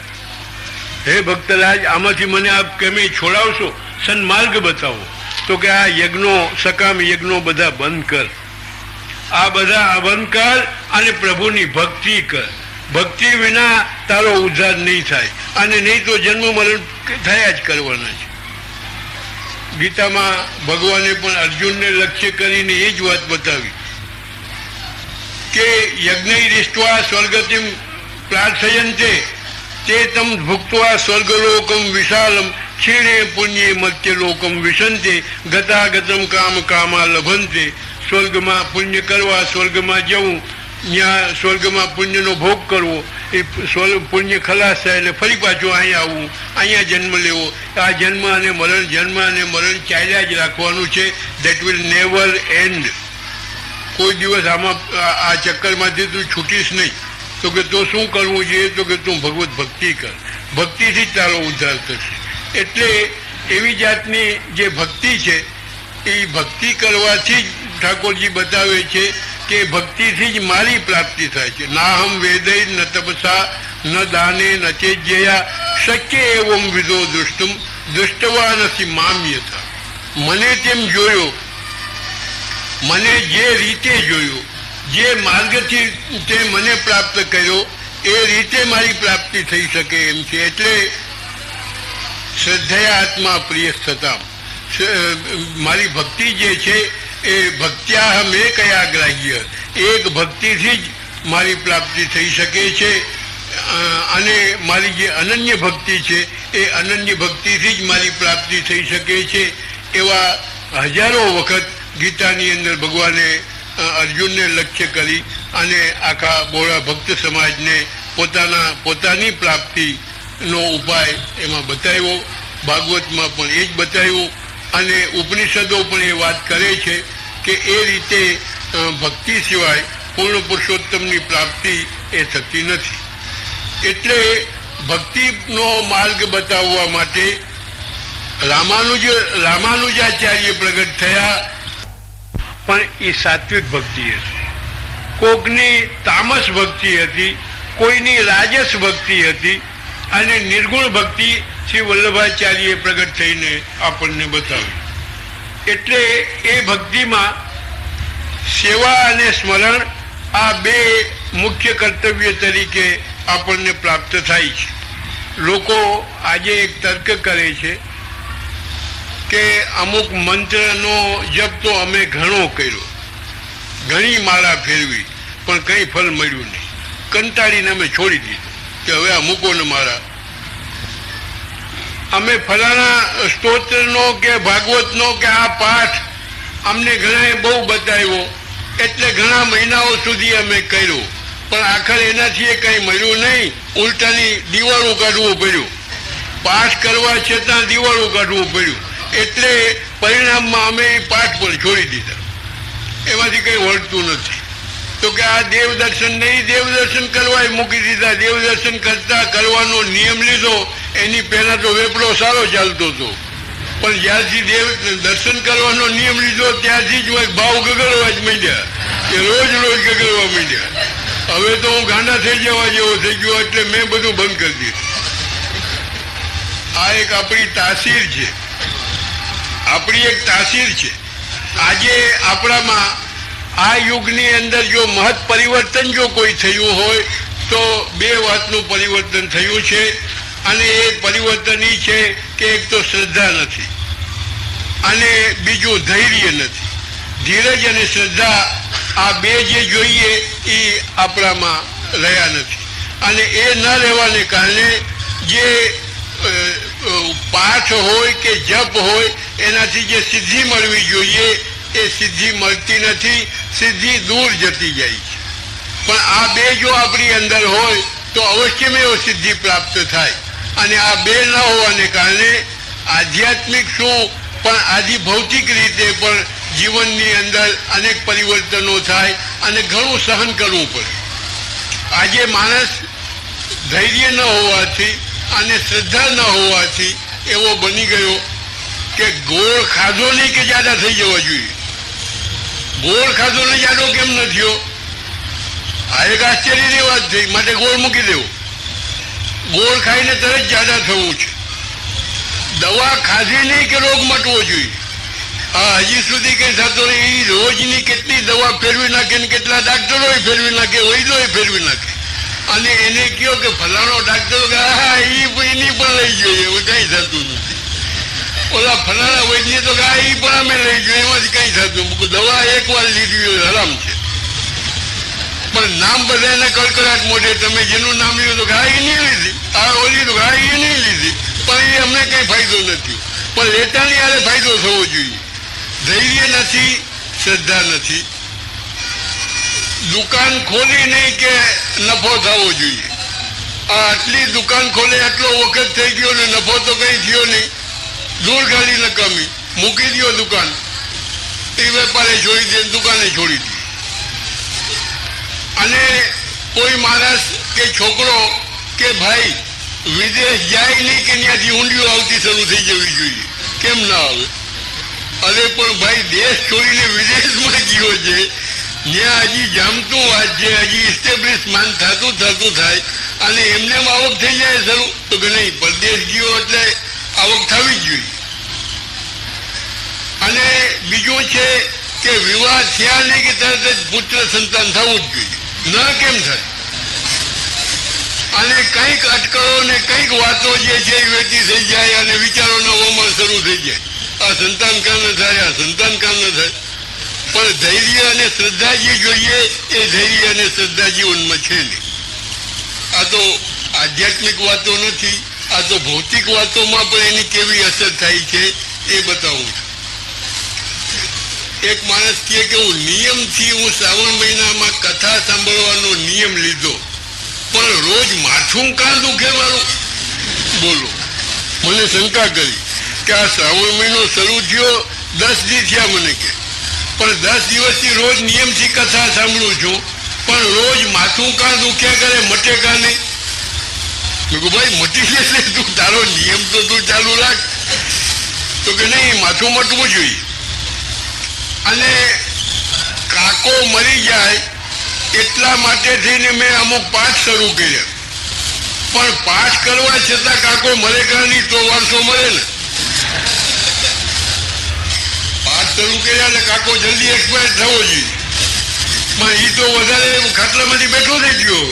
હે ભક્તરાજ, આમાંથી મને આપ કેમે છોડાવશો? સન્માર્ગ બતાવો. તો કે આ યજ્ઞો, સકામ યજ્ઞો બધા બંધ કર. આ બધા બંધ કર અને પ્રભુની ભક્તિ કર. ભક્તિ વિના તારો ઉદ્ધાર નહીં થાય, અને નહીં તો જન્મ મરણ થયા જ કરવાના છે. ગીતામાં ભગવાને પણ અર્જુનને લક્ષ્ય કરીને એ જ વાત બતાવી કે યજ્ઞૈરિષ્ટ્વા સ્વર્ગતિમ પ્રાર્થયન્તે તે તમ ભુક્ત્વા સ્વર્ગલોકમ વિશાલમ ક્ષીણે પુણ્યે મત્યલોકમ વિશંતે ગતાગતમ કામ કામા લભંતે. સ્વર્ગમાં પુણ્ય કરવા, સ્વર્ગમાં જવું, ત્યાં સ્વર્ગમાં પુણ્યનો ભોગ કરવો, એ પુણ્ય ખલાસ થાય એટલે ફરી પાછું અહીંયા આવવું, અહીંયા જન્મ લેવો. આ જન્મ અને મરણ ચાલ્યા જ રાખવાનું છે. That will never and. કોઈ દિવસ આમાં આ ચક્કરમાંથી તું છૂટીશ નહીં. તો કે તો શું કરવું જોઈએ? તો કે તું ભગવત ભક્તિ કર. ભક્તિથી જ તારો ઉદ્ધાર થશે. એટલે એવી જાતની જે ભક્તિ છે એ ભક્તિ કરવાથી જ ઠાકોરજી બતાવે છે કે ભક્તિથી જ મારી પ્રાપ્તિ થાય છે. નાહમ વેદૈ ન તપસા ન દાને ન ચેજ્યયા શક્ય એવમ વિદો દુષ્ટમ દુષ્ટવા નથી મામ્યતા. મને તેમ જોયો, મને જે રીતે જોયો, જે માર્ગથી તે મને પ્રાપ્ત કર્યો, એ રીતે મારી પ્રાપ્તિ થઈ શકે એમ છે. એટલે શ્રદ્ધયા આત્મા પ્રિય થતા મારી ભક્તિ જે છે એ ભક્ત્યાહ મેં કયા ગ્રાહ્ય, એક ભક્તિથી જ મારી પ્રાપ્તિ થઈ શકે છે. અને મારી જે અનન્ય ભક્તિ છે એ અનન્ય ભક્તિથી જ મારી પ્રાપ્તિ થઈ શકે છે. એવા હજારો વખત ગીતાની અંદર ભગવાને અર્જુનને લક્ષ્ય કરી અને આખા બોળા ભક્ત સમાજને પોતાની પ્રાપ્તિનો ઉપાય એમાં બતાવ્યો. ભાગવતમાં પણ એ જ બતાવ્યું અને ઉપનિષદો પણ એ વાત કરે છે કે એ રીતે ભક્તિ સિવાય પૂર્ણ પુરુષોત્તમની પ્રાપ્તિ એ થતી નથી. એટલે ભક્તિનો માર્ગ બતાવવા માટે રામાનુજાચાર્ય પ્રગટ થયા. પણ એ સાત્વિક ભક્તિ હતી, કોકની તામસ ભક્તિ હતી, કોઈની રાજસ ભક્તિ હતી, અને નિર્ગુણ ભક્તિ શ્રી વલ્લભાચાર્યએ પ્રગટ થઈને આપણને બતાવી. એટલે એ ભક્તિમાં સેવા અને સ્મરણ આ બે મુખ્ય કર્તવ્ય તરીકે આપણને પ્રાપ્ત થાય છે. લોકો આજે એક તર્ક કરે છે કે અમુક મંત્રનો જપ તો અમે ઘણો કર્યો, ઘણી માળા ફેરવી, પણ કંઈ ફળ મળ્યું નહીં. કંટાળીને અમે છોડી દીધું કે હવે આ મૂકોને માળા. અમે ફલાણા સ્તોત્રનો કે ભાગવતનો કે આ પાઠ અમને ઘણાએ બહુ બતાવ્યો, એટલે ઘણા મહિનાઓ સુધી અમે કર્યો, પણ આખર એનાથી કંઈ મળ્યું નહીં. ઉલટાની દિવાળું કાઢવું પડ્યું, પાઠ કરવા છતાં દિવાળું કાઢવું પડ્યું. એટલે પરિણામમાં અમે પાઠ પણ છોડી દીધા, એમાંથી કંઈ વળતું નથી. તો કે આ દેવદર્શન નહીં, દેવદર્શન કરવા મૂકી દીધા. દેવદર્શન કરવાનો નિયમ લીધો, એની પહેલા તો વેપડો સારો ચાલતો હતો, પણ જ્યારથી દર્શન કરવાનો નિયમ લીધો ત્યારથી જ ભાવ ગગડવા જ માંડ્યા, કે રોજ ગગડવા માંડ્યા. હવે તો હું ગાંડા થઈ જવા જેવો થઈ ગયો એટલે મેં બધું બંધ કરી દીધું. આ એક આપણી તાસીર છે, આપણી એક તાસીર છે. આજે આપણામાં આ યુગની અંદર જો મહત પરિવર્તન જો કોઈ થયું હોય તો બે વાતનું પરિવર્તન થયું છે. અને એ પરિવર્તન એ છે કે એક તો શ્રદ્ધા નથી અને બીજું ધૈર્ય નથી. ધીરજ અને શ્રદ્ધા આ બે જે જોઈએ એ આપણામાં રહ્યા નથી. અને એ ન રહેવાને કારણે જે પાઠ હોય કે જપ હોય એનાથી જે સિદ્ધિ મળવી જોઈએ એ સિદ્ધિ મળતી નથી, સિદ્ધિ દૂર જતી જાય છે. પણ આ બે જો આપણી અંદર હોય તો અવશ્યમેવ સિદ્ધિ પ્રાપ્ત થાય. અને આ બે ન હોવાને કારણે આધ્યાત્મિક શું પણ આદિ ભૌતિક રીતે પણ જીવનની અંદર અનેક પરિવર્તનો થાય અને ઘણું સહન કરવું પડે. આજે માણસ ધૈર્ય ન હોવાથી અને શ્રદ્ધા ન હોવાથી એવો બની ગયો કે ગોળ ખાધો નહીં કે જાડા થઈ જવા જોઈએ. ગોળ ખાધો ને જાડો કેમ ન થયો? આ એક આશ્ચર્યની વાત થઈ. માટે ગોળ મૂકી દેવો. ગોળ ખાઈને તરત જાડા થવું છે. દવા ખાધી નહીં કે રોગ મટવો જોઈએ. હા, હજી સુધી કઈ થતો નહીં. રોજની કેટલી દવા ફેરવી નાખે ને કેટલા ડાક્ટરો ફેરવી નાખે, વૈદ્યો ફેરવી નાખે. અને એને કહો કે ફલાણો ડાક્ટર એની પણ લઈ જોઈએ, એવું કઈ થતું નથી. ઓલા ફલાણા વૈદ્ય તો એ પણ અમે લઈ જોઈએ, એમાંથી કઈ થતું. દવા એકવાર લીધી હરામ છે. પણ નામ બધા એના કડકડાટ મોઢે. તમે જેનું નામ લીધું તો એ નહીં લીધી, આ ઓલી તો એ નહીં લીધી, પણ એ અમને કઈ ફાયદો નથી. પણ લેતાની યારે ફાયદો થવો જોઈએ. ધૈર્ય નથી, શ્રદ્ધા નથી. દુકાન ખોલી નહીં કે નફો થવો જોઈએ. આ આટલી દુકાન ખોલે આટલો વખત થઈ ગયો ને નફો તો કઈ થયો નહીં. દૂર ગાડી નકામી, મૂકી દો દુકાન. એ વેપારે છોડી દે, દુકાને છોડી દે. અને કોઈ માણસ કે છોકરો કે ભાઈ વિદેશ જાય નહીં કે ત્યાંથી ઊંડીઓ આવતી શરૂ થઈ જવી જોઈએ. કેમ ના આવે? અરે પણ ભાઈ દેશ છોડીને વિદેશમાં ગયો છે, જ્યાં હજી જામતું વાત છે, હજી ઇસ્ટેબ્લિશમેન્ટ થતું થાય અને એમને આવક થઈ જાય શરૂ તો કે નહીં, પરદેશ ગયો એટલે આવક થવી જ જોઈએ. અને બીજું છે કે વિવાહ થયા નહીં કે તરત જ પુત્ર સંતાન થવું જ જોઈએ. ન કેમ થાય? અને કંઈક અટકળો ને કંઈક વાતો જે છે એ વેચી થઈ જાય અને વિચારોનો વમણ શરૂ થઈ જાય. આ સંતાન કામ ન થાય, આ સંતાન કામ ન થાય. પણ ધૈર્ય અને શ્રદ્ધા જે જોઈએ એ ધૈર્ય અને શ્રદ્ધા જીવનમાં છે નહીં. આ તો આધ્યાત્મિક વાતો નથી, આ તો ભૌતિક વાતોમાં પણ એની કેવી અસર થાય છે એ બતાવું છું. એક માણસ કહે કે હું નિયમથી હું શ્રાવણ મહિનામાં કથા સાંભળવાનો નિયમ લીધો, પણ રોજ માથું કાં દુખે મારું? બોલો. મને શંકા કરી કે આ શ્રાવણ મહિનો શરૂ થયો 10 દી થયા મને કે, પણ 10 દિવસથી રોજ નિયમથી કથા સાંભળું છું, પણ રોજ માથું કાં દુખ્યા કરે, મટે કાં નહીં? મેં કહું ભાઈ મટી જશે, તું તારો નિયમ તો તું ચાલુ રાખ. તો કે નહીં, માથું મટવું જોઈએ. અને કાકો મરી જાય એટલા માટે થઈને મેં અમુક પાઠ શરૂ કર્યા. પણ પાઠ કરવા છતાં કાકો મરે કાં નહીં તો વારસો મળે ને. પાઠ શરૂ કર્યા એટલે કાકો જલ્દી એક્સપાયર થવો જોઈએ, પણ એ તો વધારે ખાટલામાંથી બેઠો થઈ ગયો.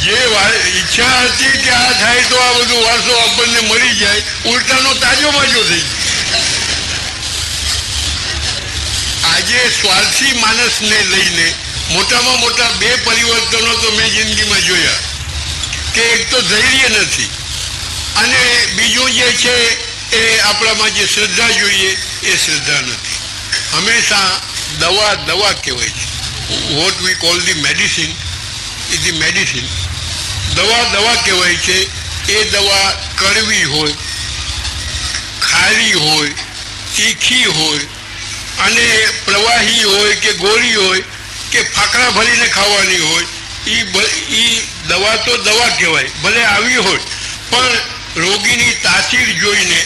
જે ઈચ્છા હતી કે આ થાય તો આ બધું વારસો આપણને મળી જાય, ઉલટાનો તાજો માજો થઈ ગયો. આજે સ્વાર્થી માણસને લઈને મોટામાં મોટા 2 પરિવર્તનો તો મેં જિંદગીમાં જોયા કે એક તો ધૈર્ય નથી અને બીજું જે છે એ આપણામાં જે શ્રદ્ધા જોઈએ એ શ્રદ્ધા નથી. હંમેશા દવા કહેવાય છે. What we call the medicine is the medicine. દવા કહેવાય છે. એ દવા કડવી હોય, ખારી હોય, તીખી હોય અને પ્રવાહી હોય કે ગોળી હોય કે ફાકડા ભરીને ખાવાની હોય. એ દવા તો દવા કહેવાય, ભલે આવી હોય, પણ રોગીની તાસીર જોઈને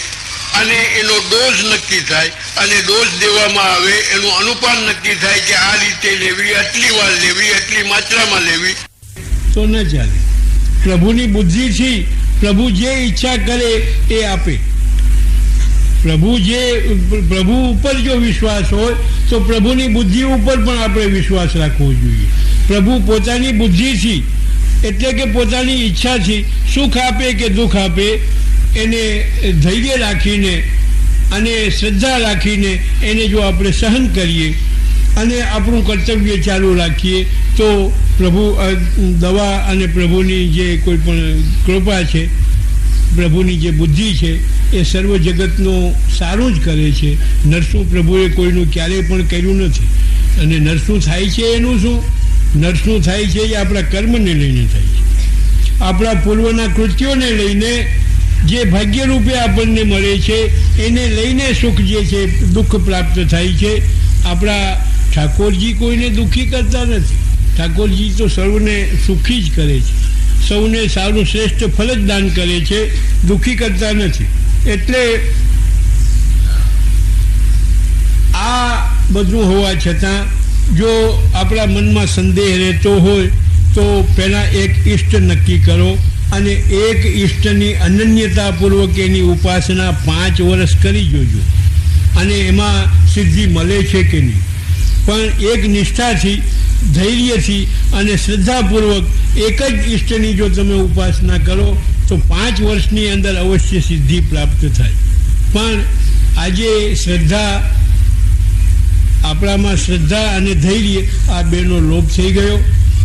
અને એનો ડોઝ નક્કી થાય અને ડોઝ દેવામાં આવે, એનું અનુપાન નક્કી થાય કે આ રીતે લેવી, આટલી વાર લેવી, આટલી માત્રામાં લેવી, તો ન ચાલે. પ્રભુની બુદ્ધિથી પ્રભુ જે ઈચ્છા કરે એ આપે. પ્રભુ ઉપર જો વિશ્વાસ હોય તો પ્રભુની બુદ્ધિ ઉપર પણ આપણે વિશ્વાસ રાખવો જોઈએ. પ્રભુ પોતાની બુદ્ધિથી એટલે કે પોતાની ઈચ્છાથી સુખ આપે કે દુઃખ આપે એને ધૈર્ય રાખીને અને શ્રદ્ધા રાખીને એને જો આપણે સહન કરીએ અને આપણું કર્તવ્ય ચાલુ રાખીએ તો પ્રભુ દવા અને પ્રભુની જે કોઈ પણ કૃપા છે, પ્રભુની જે બુદ્ધિ છે એ સર્વ જગતનું સારું જ કરે છે. નરસું પ્રભુએ કોઈનું ક્યારેય પણ કર્યું નથી. અને નરસું થાય છે એનું શું? નરસું થાય છે એ આપણા કર્મને લઈને થાય છે. આપણા પૂર્વના કૃત્યોને લઈને જે ભાગ્યરૂપે આપણને મળે છે એને લઈને સુખ જે છે, દુઃખ પ્રાપ્ત થાય છે. આપણા ઠાકોરજી કોઈને દુઃખી કરતા નથી. ઠાકોરજી તો સર્વને સુખી જ કરે છે, સૌને સારું શ્રેષ્ઠ ફળ જ દાન કરે છે, દુઃખી કરતા નથી. એટલે આ બધું હોવા છતાં જો આપણા મનમાં સંદેહ રહેતો હોય તો પહેલાં એક ઈષ્ટ નક્કી કરો અને એક ઈષ્ટની અનન્યતાપૂર્વક એની ઉપાસના 5 વર્ષ કરી જોજો અને એમાં સિદ્ધિ મળે છે કે નહીં. પણ એક નિષ્ઠાથી, ધૈર્યથી અને શ્રદ્ધાપૂર્વક એક જ ઈષ્ટની જો તમે ઉપાસના કરો તો 5 વર્ષની અંદર અવશ્ય સિદ્ધિ પ્રાપ્ત થાય. પણ આજે શ્રદ્ધા, આપણામાં શ્રદ્ધા અને ધૈર્ય આ બેનો લોપ થઈ ગયો.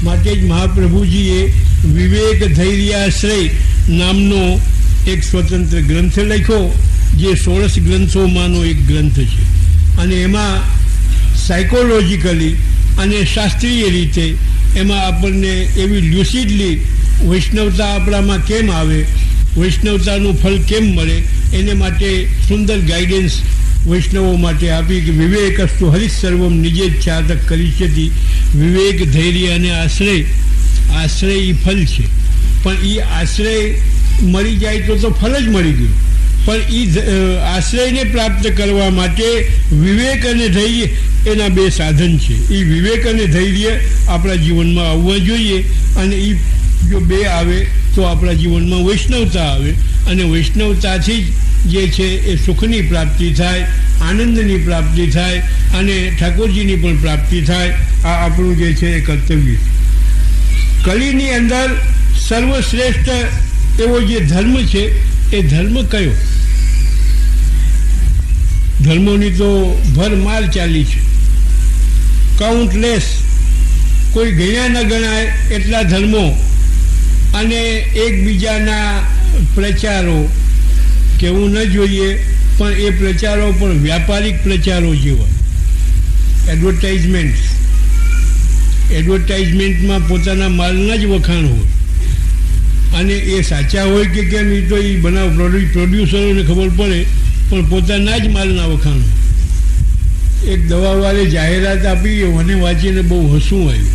માટે જ મહાપ્રભુજીએ વિવેક ધૈર્યાશ્રય નામનો એક સ્વતંત્ર ગ્રંથ લખ્યો જે 16 ગ્રંથોમાંનો એક ગ્રંથ છે. અને એમાં સાયકોલોજીકલી અને શાસ્ત્રીય રીતે એમાં આપણને એવી લ્યુસિડલી વૈષ્ણવતા આપણામાં કેમ આવે, વૈષ્ણવતાનું ફળ કેમ મળે, એને માટે સુંદર ગાઈડન્સ વૈષ્ણવો માટે આપી કે વિવેકસ્તુ હરિ સર્વમ નિજે છાતક કરીષ્યતિ. વિવેક, ધૈર્ય અને આશ્રય એ ફલ છે. પણ એ આશ્રય મળી જાય તો ફલ જ મળી ગયું. પણ એ આશ્રયને પ્રાપ્ત કરવા માટે વિવેક અને ધૈર્ય એના 2 સાધન છે. એ વિવેક અને ધૈર્ય આપણા જીવનમાં આવવા જોઈએ અને એ જો 2 આવે તો આપણા જીવનમાં વૈષ્ણવતા આવે અને વૈષ્ણવતાથી જ જે છે એ સુખની પ્રાપ્તિ થાય, આનંદની પ્રાપ્તિ થાય અને ઠાકોરજીની પણ પ્રાપ્તિ થાય. આ આપણું જે છે એ કર્તવ્ય. કલીની અંદર સર્વશ્રેષ્ઠ એવો જે ધર્મ છે એ ધર્મ કયો? ધર્મોની તો ભરમાર ચાલી છે, કાઉન્ટલેસ, કોઈ ગણ્યા ન ગણાય એટલા ધર્મો અને એકબીજાના પ્રચારો. કહેવું ન જોઈએ પણ એ પ્રચારો પણ વ્યાપારિક પ્રચારો જેવા. એડવર્ટાઇઝમેન્ટમાં પોતાના માલના જ વખાણ હોય અને એ સાચા હોય કે કેમ એ તો એ પ્રોડ્યુસરોને ખબર પડે, પણ પોતાના જ માલના વખાણ હોય. એક દવાવાળે જાહેરાત આપી, મને વાંચીને બહુ હસવું આવ્યું.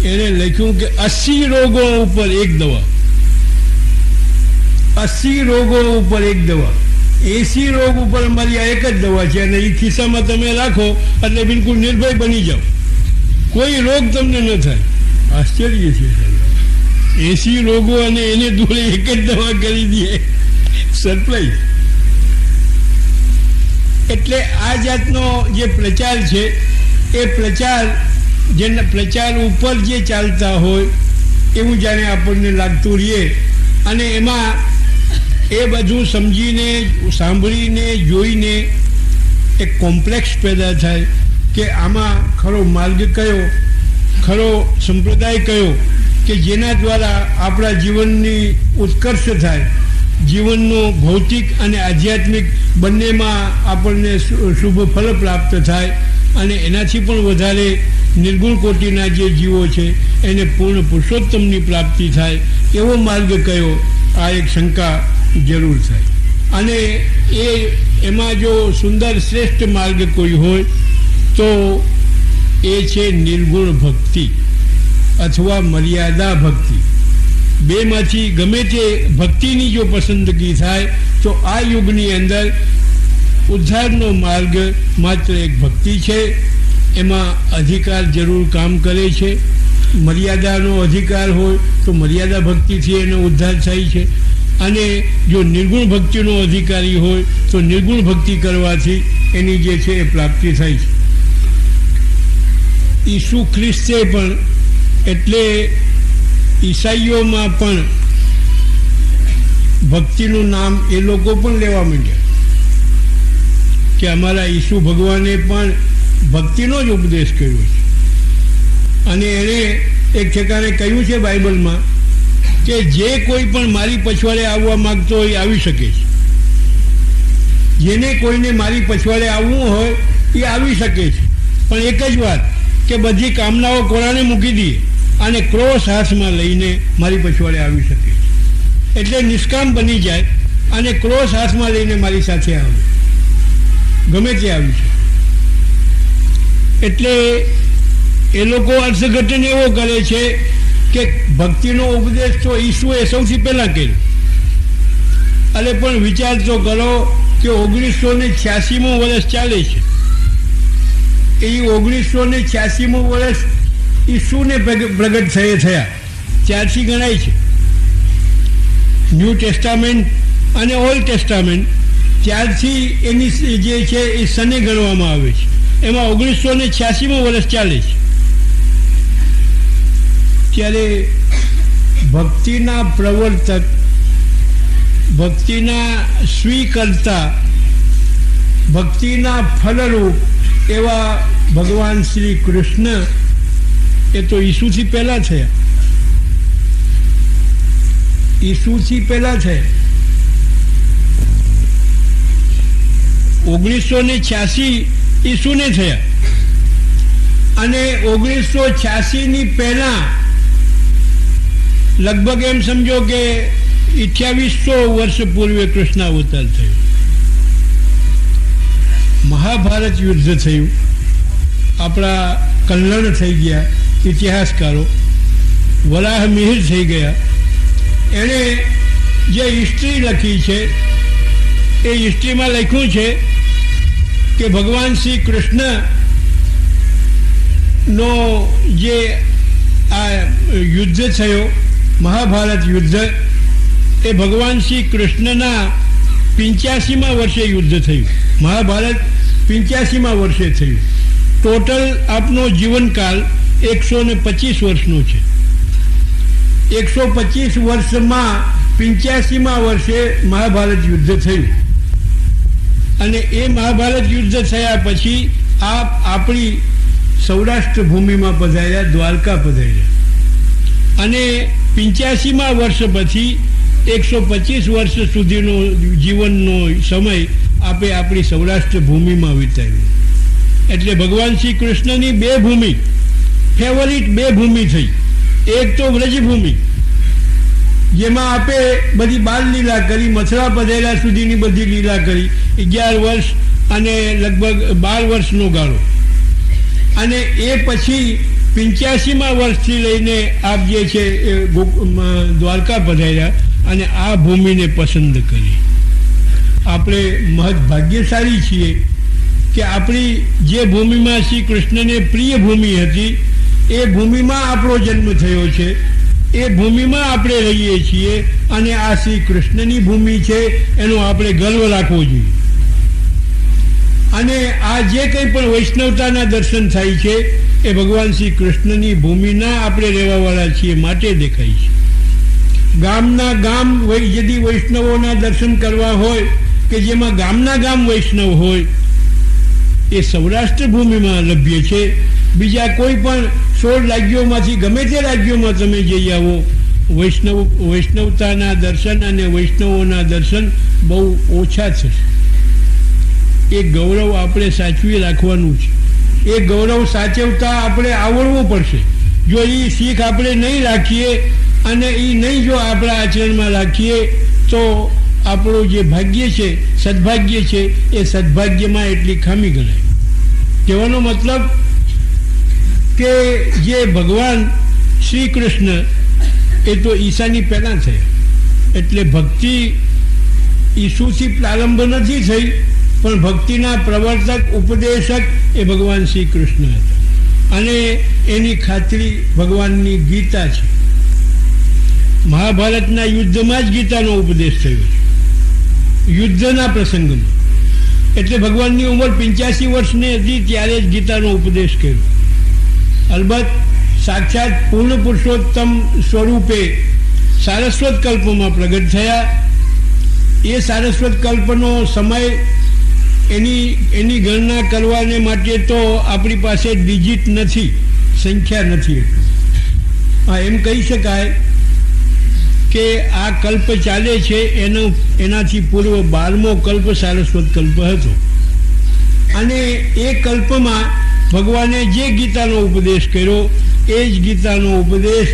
એને લખ્યું કે 80 રોગો ઉપર એક દવા, 80 રોગો ઉપર એક દવા. 80 રોગ ઉપર અમારી આ એક જ દવા છે અને એ ખિસ્સામાં તમે રાખો એટલે બિલકુલ નિર્ભય બની જાઓ, કોઈ રોગ તમને ન થાય. આશ્ચર્ય છે. 80 રોગો અને એને જોડે એક જ દવા કરી દે, સરપ્રાઈઝ. એટલે આ જાતનો જે પ્રચાર છે એ પ્રચાર ઉપર જે ચાલતા હોય એવું જાણે આપણને લાગતું રહીએ અને એમાં એ બધું સમજીને, સાંભળીને, જોઈને એક કોમ્પ્લેક્સ પેદા થાય કે આમાં ખરો માર્ગ કયો, ખરો સંપ્રદાય કયો કે જેના દ્વારા આપણા જીવનની ઉત્કર્ષ થાય, જીવનનો ભૌતિક અને આધ્યાત્મિક બંનેમાં આપણને શુભ ફળ પ્રાપ્ત થાય અને એનાથી પણ વધારે નિર્ગુણ કોટીના જે જીવો છે એને પૂર્ણ પુરુષોત્તમની પ્રાપ્તિ થાય એવો માર્ગ કયો? આ એક શંકા જરૂર થાય. અને એમાં જો સુંદર શ્રેષ્ઠ માર્ગ કોઈ હોય તો એ છે નિર્ગુણ ભક્તિ અથવા મર્યાદા ભક્તિ. બેમાંથી ગમે તે ભક્તિની જો પસંદગી થાય તો આ યુગની અંદર ઉદ્ધારનો માર્ગ માત્ર એક ભક્તિ છે. એમાં અધિકાર જરૂર કામ કરે છે. મર્યાદાનો અધિકાર હોય તો મર્યાદા ભક્તિથી એનો ઉદ્ધાર થાય છે, અને જો નિર્ગુણ ભક્તિનો અધિકારી હોય તો નિર્ગુણ ભક્તિ કરવાથી એની જે છે એ પ્રાપ્તિ થાય છે. ઈસુ ખ્રિસ્તે પણ એટલે ઈસાઈઓમાં પણ ભક્તિનું નામ એ લોકો પણ લેવા માંડ્યા કે અમારા ઈસુ ભગવાને પણ ભક્તિનો જ ઉપદેશ કર્યો છે. અને એણે એક ઠેકાણે કહ્યું છે બાઇબલમાં કે જે કોઈ પણ મારી પછવાડે આવવા માંગતો હોય આવી શકે છે. જેને કોઈને મારી પછવાડે આવવું હોય એ આવી શકે છે, પણ એક જ વાત કે બધી કામનાઓ કોરાને મૂકી દઈએ અને ક્રોસ હાથમાં લઈને મારી પછવાડે આવી શકે છે. એટલે નિષ્કામ બની જાય અને ક્રોસ હાથમાં લઈને મારી સાથે આવે, ગમે તે આવી શકે. એટલે એ લોકો અર્થઘટન એવો કરે છે કે ભક્તિનો ઉપદેશ તો ઈસુએ સૌથી પહેલાં કર્યો. અને પણ વિચાર તો કરો કે 1986મું વર્ષ ચાલે છે. એ 1986મું વર્ષ ઈસુને પ્રગટ થયા ત્યારથી ગણાય છે. ન્યૂ ટેસ્ટામેન્ટ અને ઓલ્ડ ટેસ્ટામેન્ટ ત્યારથી એની જે છે એ સને ગણવામાં આવે છે. એમાં 1986મું વર્ષ ચાલે છે. ત્યારે ભક્તિના પ્રવર્તક, ભક્તિના સ્વીકર્તા, ભક્તિના ફલરૂપ એવા ભગવાન શ્રી કૃષ્ણ એ તો ઈસુથી પહેલાં થયા. ઈસુથી પહેલાં થયા. 1986 ઈસુને થયા અને 1986ની પહેલાં લગભગ એમ સમજો કે 2800 વર્ષ પૂર્વે કૃષ્ણાવતાર થયો. મહાભારત યુદ્ધ થયું. આપણા કલ્યાણ થઈ ગયા ઇતિહાસકારો, વરાહ મિહિર થઈ ગયા. એણે જે હિસ્ટ્રી લખી છે એ હિસ્ટ્રીમાં લખ્યું છે કે ભગવાન શ્રી કૃષ્ણનો જે આ યુદ્ધ થયો, મહાભારત યુદ્ધ, એ ભગવાન શ્રી કૃષ્ણના 85મા વર્ષે યુદ્ધ થયું. મહાભારત 85મા વર્ષે થયું. ટોટલ આપનો જીવનકાળ 125 વર્ષનો છે. 125 વર્ષમાં 85મા વર્ષે મહાભારત યુદ્ધ થયું. અને એ મહાભારત યુદ્ધ થયા પછી આપણી સૌરાષ્ટ્ર ભૂમિમાં પધાર્યા, દ્વારકા પધાર્યા. અને 85મા વર્ષ પછી 125 વર્ષ સુધીનો જીવનનો સમય આપે આપણી સૌરાષ્ટ્ર ભૂમિમાં વિતાવ્યો. એટલે ભગવાન શ્રી કૃષ્ણની બે ભૂમિ, ફેવરિટ બે ભૂમિ થઈ. એક તો વ્રજભૂમિ, જેમાં આપે બધી બાળ લીલા કરી, મથુરા પધાર્યા સુધીની બધી લીલા કરી, 11 વર્ષ અને લગભગ 12 વર્ષનો ગાળો. અને એ પછી 85મા વર્ષથી લઈને આપ જે છે એ દ્વારકા પધાર્યા અને આ ભૂમિને પસંદ કરી. આપણે મહદ ભાગ્યશાળી છીએ કે આપણી જે ભૂમિમાં શ્રી કૃષ્ણને પ્રિય ભૂમિ હતી એ ભૂમિમાં આપણો જન્મ થયો છે, એ ભૂમિમાં આપણે રહીએ છીએ. અને આ શ્રી કૃષ્ણની ભૂમિ છે એનો આપણે ગર્વ રાખવો જોઈએ. અને આ જે કંઈ પણ વૈષ્ણવતાના દર્શન થાય છે એ ભગવાન શ્રી કૃષ્ણની ભૂમિના આપણે રહેવાવાળા છીએ માટે દેખાય છે. ગામના ગામ यदि વૈષ્ણવોના દર્શન કરવા હોય કે જેમાં ગામના ગામ વૈષ્ણવ હોય એ સૌરાષ્ટ્ર ભૂમિમાં લભ્ય છે. બીજા કોઈ પણ 16 રાજ્યોમાંથી ગમે તે રાજ્યોમાં તમે જઈ આવો, વૈષ્ણવતાના દર્શન અને વૈષ્ણવોના દર્શન બહુ ઓછા છે. એ ગૌરવ આપણે સાચવી રાખવાનું છે. એ ગૌરવ સાચવતા આપણે આવડવું પડશે. જો એ શીખ આપણે નહીં રાખીએ અને એ નહીં જો આપણા આચરણમાં રાખીએ તો આપણું જે ભાગ્ય છે, સદભાગ્ય છે, એ સદભાગ્યમાં એટલી ખામી ગણાય. કહેવાનો મતલબ કે જે ભગવાન શ્રી કૃષ્ણ એ તો ઈસાની પહેલાં થયા. એટલે ભક્તિ ઈસુથી પ્રારંભ નથી થઈ, પણ ભક્તિના પ્રવર્તક ઉપદેશક એ ભગવાન શ્રી કૃષ્ણ હતા. અને એની ખાતરી ભગવાનની ગીતા છે. મહાભારતના યુદ્ધમાં જ ગીતાનો ઉપદેશ થયો છે, યુદ્ધના પ્રસંગમાં. એટલે ભગવાનની ઉંમર 85 વર્ષની હતી ત્યારે જ ગીતાનો ઉપદેશ કર્યો. અલબત્ત સાક્ષાત પૂર્ણ પુરુષોત્તમ સ્વરૂપે સારસ્વત કલ્પમાં પ્રગટ થયા. એ સારસ્વત કલ્પનો સમય એની ગણના કરવાને માટે તો આપણી પાસે ડિજિટ નથી, સંખ્યા નથી. હા, એમ કહી શકાય કે આ કલ્પ ચાલે છે એનાથી પૂર્વ 12મો કલ્પ સારસ્વત કલ્પ હતો. અને એ કલ્પમાં ભગવાને જે ગીતાનો ઉપદેશ કર્યો એ જ ગીતાનો ઉપદેશ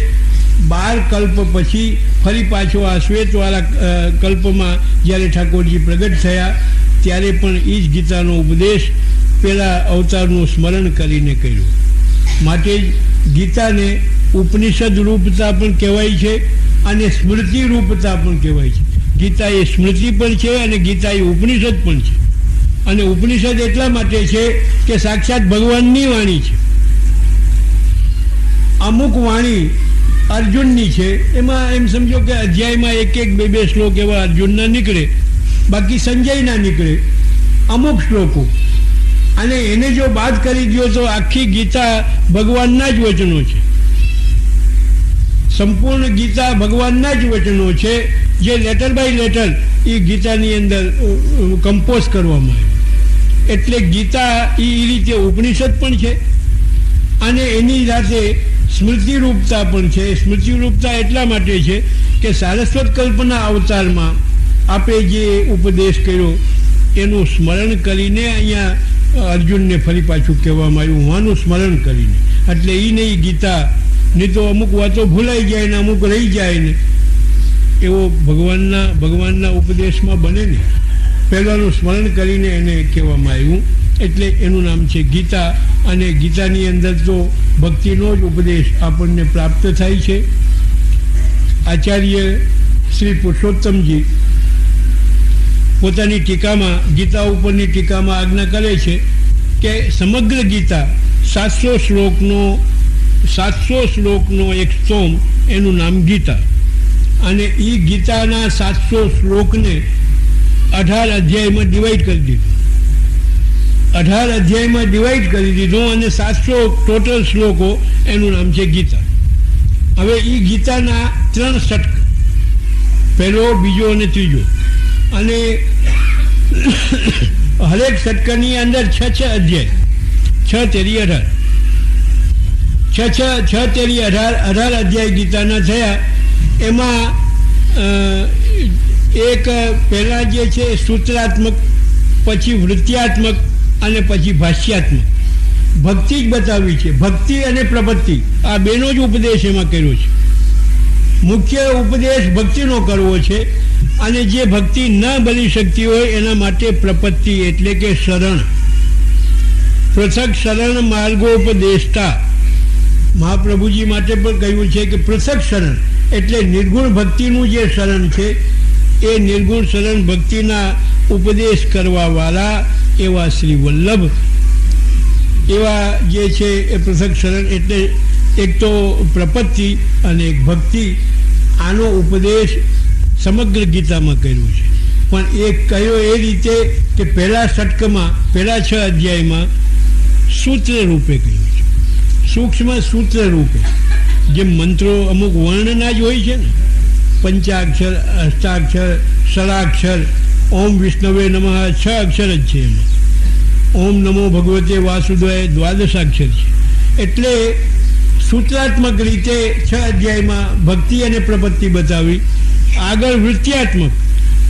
12 કલ્પ પછી ફરી પાછો આ શ્વેતવાળા કલ્પમાં જ્યારે ઠાકોરજી પ્રગટ થયા ત્યારે પણ એ જ ગીતાનો ઉપદેશ પેલા અવતારનું સ્મરણ કરીને કર્યો. માટે જ ગીતાને ઉપનિષદ રૂપતા પણ કહેવાય છે અને સ્મૃતિ રૂપતા પણ કહેવાય છે. ગીતા એ સ્મૃતિ પણ છે અને ગીતા એ ઉપનિષદ પણ છે. અને ઉપનિષદ એટલા માટે છે કે સાક્ષાત ભગવાનની વાણી છે. અમુક વાણી અર્જુનની છે, એમાં એમ સમજો કે અધ્યાયમાં 1-1, 2-2 શ્લોક એવા અર્જુનના નીકળે, બાકી સંજયના નીકળે અમુક શ્લોકો. અને એને જો બાદ કરી દો તો આખી ગીતા ભગવાનના જ વચનો છે. સંપૂર્ણ ગીતા ભગવાનના જ વચનો છે, જે લેટર બાય લેટર એ ગીતાની અંદર કમ્પોઝ કરવામાં આવ્યું. એટલે ગીતા એ રીતે ઉપનિષદ પણ છે અને એની સાથે સ્મૃતિ રૂપતા પણ છે. સ્મૃતિ રૂપતા એટલા માટે છે કે સારસ્વત કલ્પના અવતારમાં આપે જે ઉપદેશ કર્યો એનું સ્મરણ કરીને અહીંયા અર્જુનને ફરી પાછું કહેવામાં આવ્યું, હોવાનું સ્મરણ કરીને. એટલે એ નહીં ગીતા, નહીં તો અમુક વાતો ભૂલાઈ જાય ને અમુક રહી જાય ને, એવો ભગવાનના ઉપદેશમાં બને ને. પહેલાંનું સ્મરણ કરીને એને કહેવામાં આવ્યું, એટલે એનું નામ છે ગીતા. અને ગીતાની અંદર તો ભક્તિનો જ ઉપદેશ આપણને પ્રાપ્ત થાય છે. આચાર્ય શ્રી પુરુષોત્તમજી પોતાની ટીકામાં, ગીતા ઉપરની ટીકામાં આજ્ઞા કરે છે કે સમગ્ર ગીતા 700 શ્લોકનો એક સ્તોમ, એનું નામ ગીતા. અને એ ગીતાના 700 શ્લોકને 18 અધ્યાયમાં ડિવાઈડ કરી દીધું. 18 અધ્યાયમાં ડિવાઈડ કરી દીધું અને 700 ટોટલ શ્લોકો, એનું નામ છે ગીતા. હવે એ ગીતાના 3 ષટક, પહેલો, બીજો અને ત્રીજો. અને હરેક ષટકની અંદર 6 અધ્યાય, 6 તેરી 18, 6 તેરી 18 અધ્યાય ગીતાના થયા. એમાં એક પહેલાં જે છે સૂત્રાત્મક, પછી વૃત્યાત્મક અને પછી ભાષ્યાત્મક. ભક્તિ જ બતાવી છે. ભક્તિ અને પ્રપત્તિ આ બેનો જ ઉપદેશ એમાં કર્યો છે. મુખ્ય ઉપદેશ ભક્તિનો કરવો છે. અને જે ભક્તિ ન બની શકતી હોય એના માટે પ્રપત્તિ એટલે કે શરણ. પૃથક શરણ માર્ગોપદેશતા, મહાપ્રભુજી માટે પણ કહ્યું છે કે પૃથક શરણ એટલે નિર્ગુણ ભક્તિનું જે શરણ છે એ નિર્ગુણ શરણ ભક્તિના ઉપદેશ કરવાવાળા એવા શ્રી વલ્લભ, એવા જે છે એ પૃથક શરણ. એટલે એક તો પ્રપત્તિ અને એક ભક્તિ. આનો ઉપદેશ સમગ્ર ગીતામાં કર્યું છે. પણ એ કયો એ રીતે કે પહેલા ષટકમાં, પહેલા 6 અધ્યાયમાં સૂત્ર રૂપે કહ્યું છે. સૂક્ષ્મ સૂત્ર રૂપે. જેમ મંત્રો અમુક વર્ણના જ હોય છે ને, પંચાક્ષર, અષ્ટાક્ષર, ષડાક્ષર. ઓમ વિષ્ણવે નમઃ 6 અક્ષર જ છે એમાં. ઓમ નમો ભગવતે વાસુદેવાય 12 અક્ષર છે. એટલે સૂત્રાત્મક રીતે 6 અધ્યાયમાં ભક્તિ અને પ્રપત્તિ બતાવી. આગળ વૃત્યાત્મક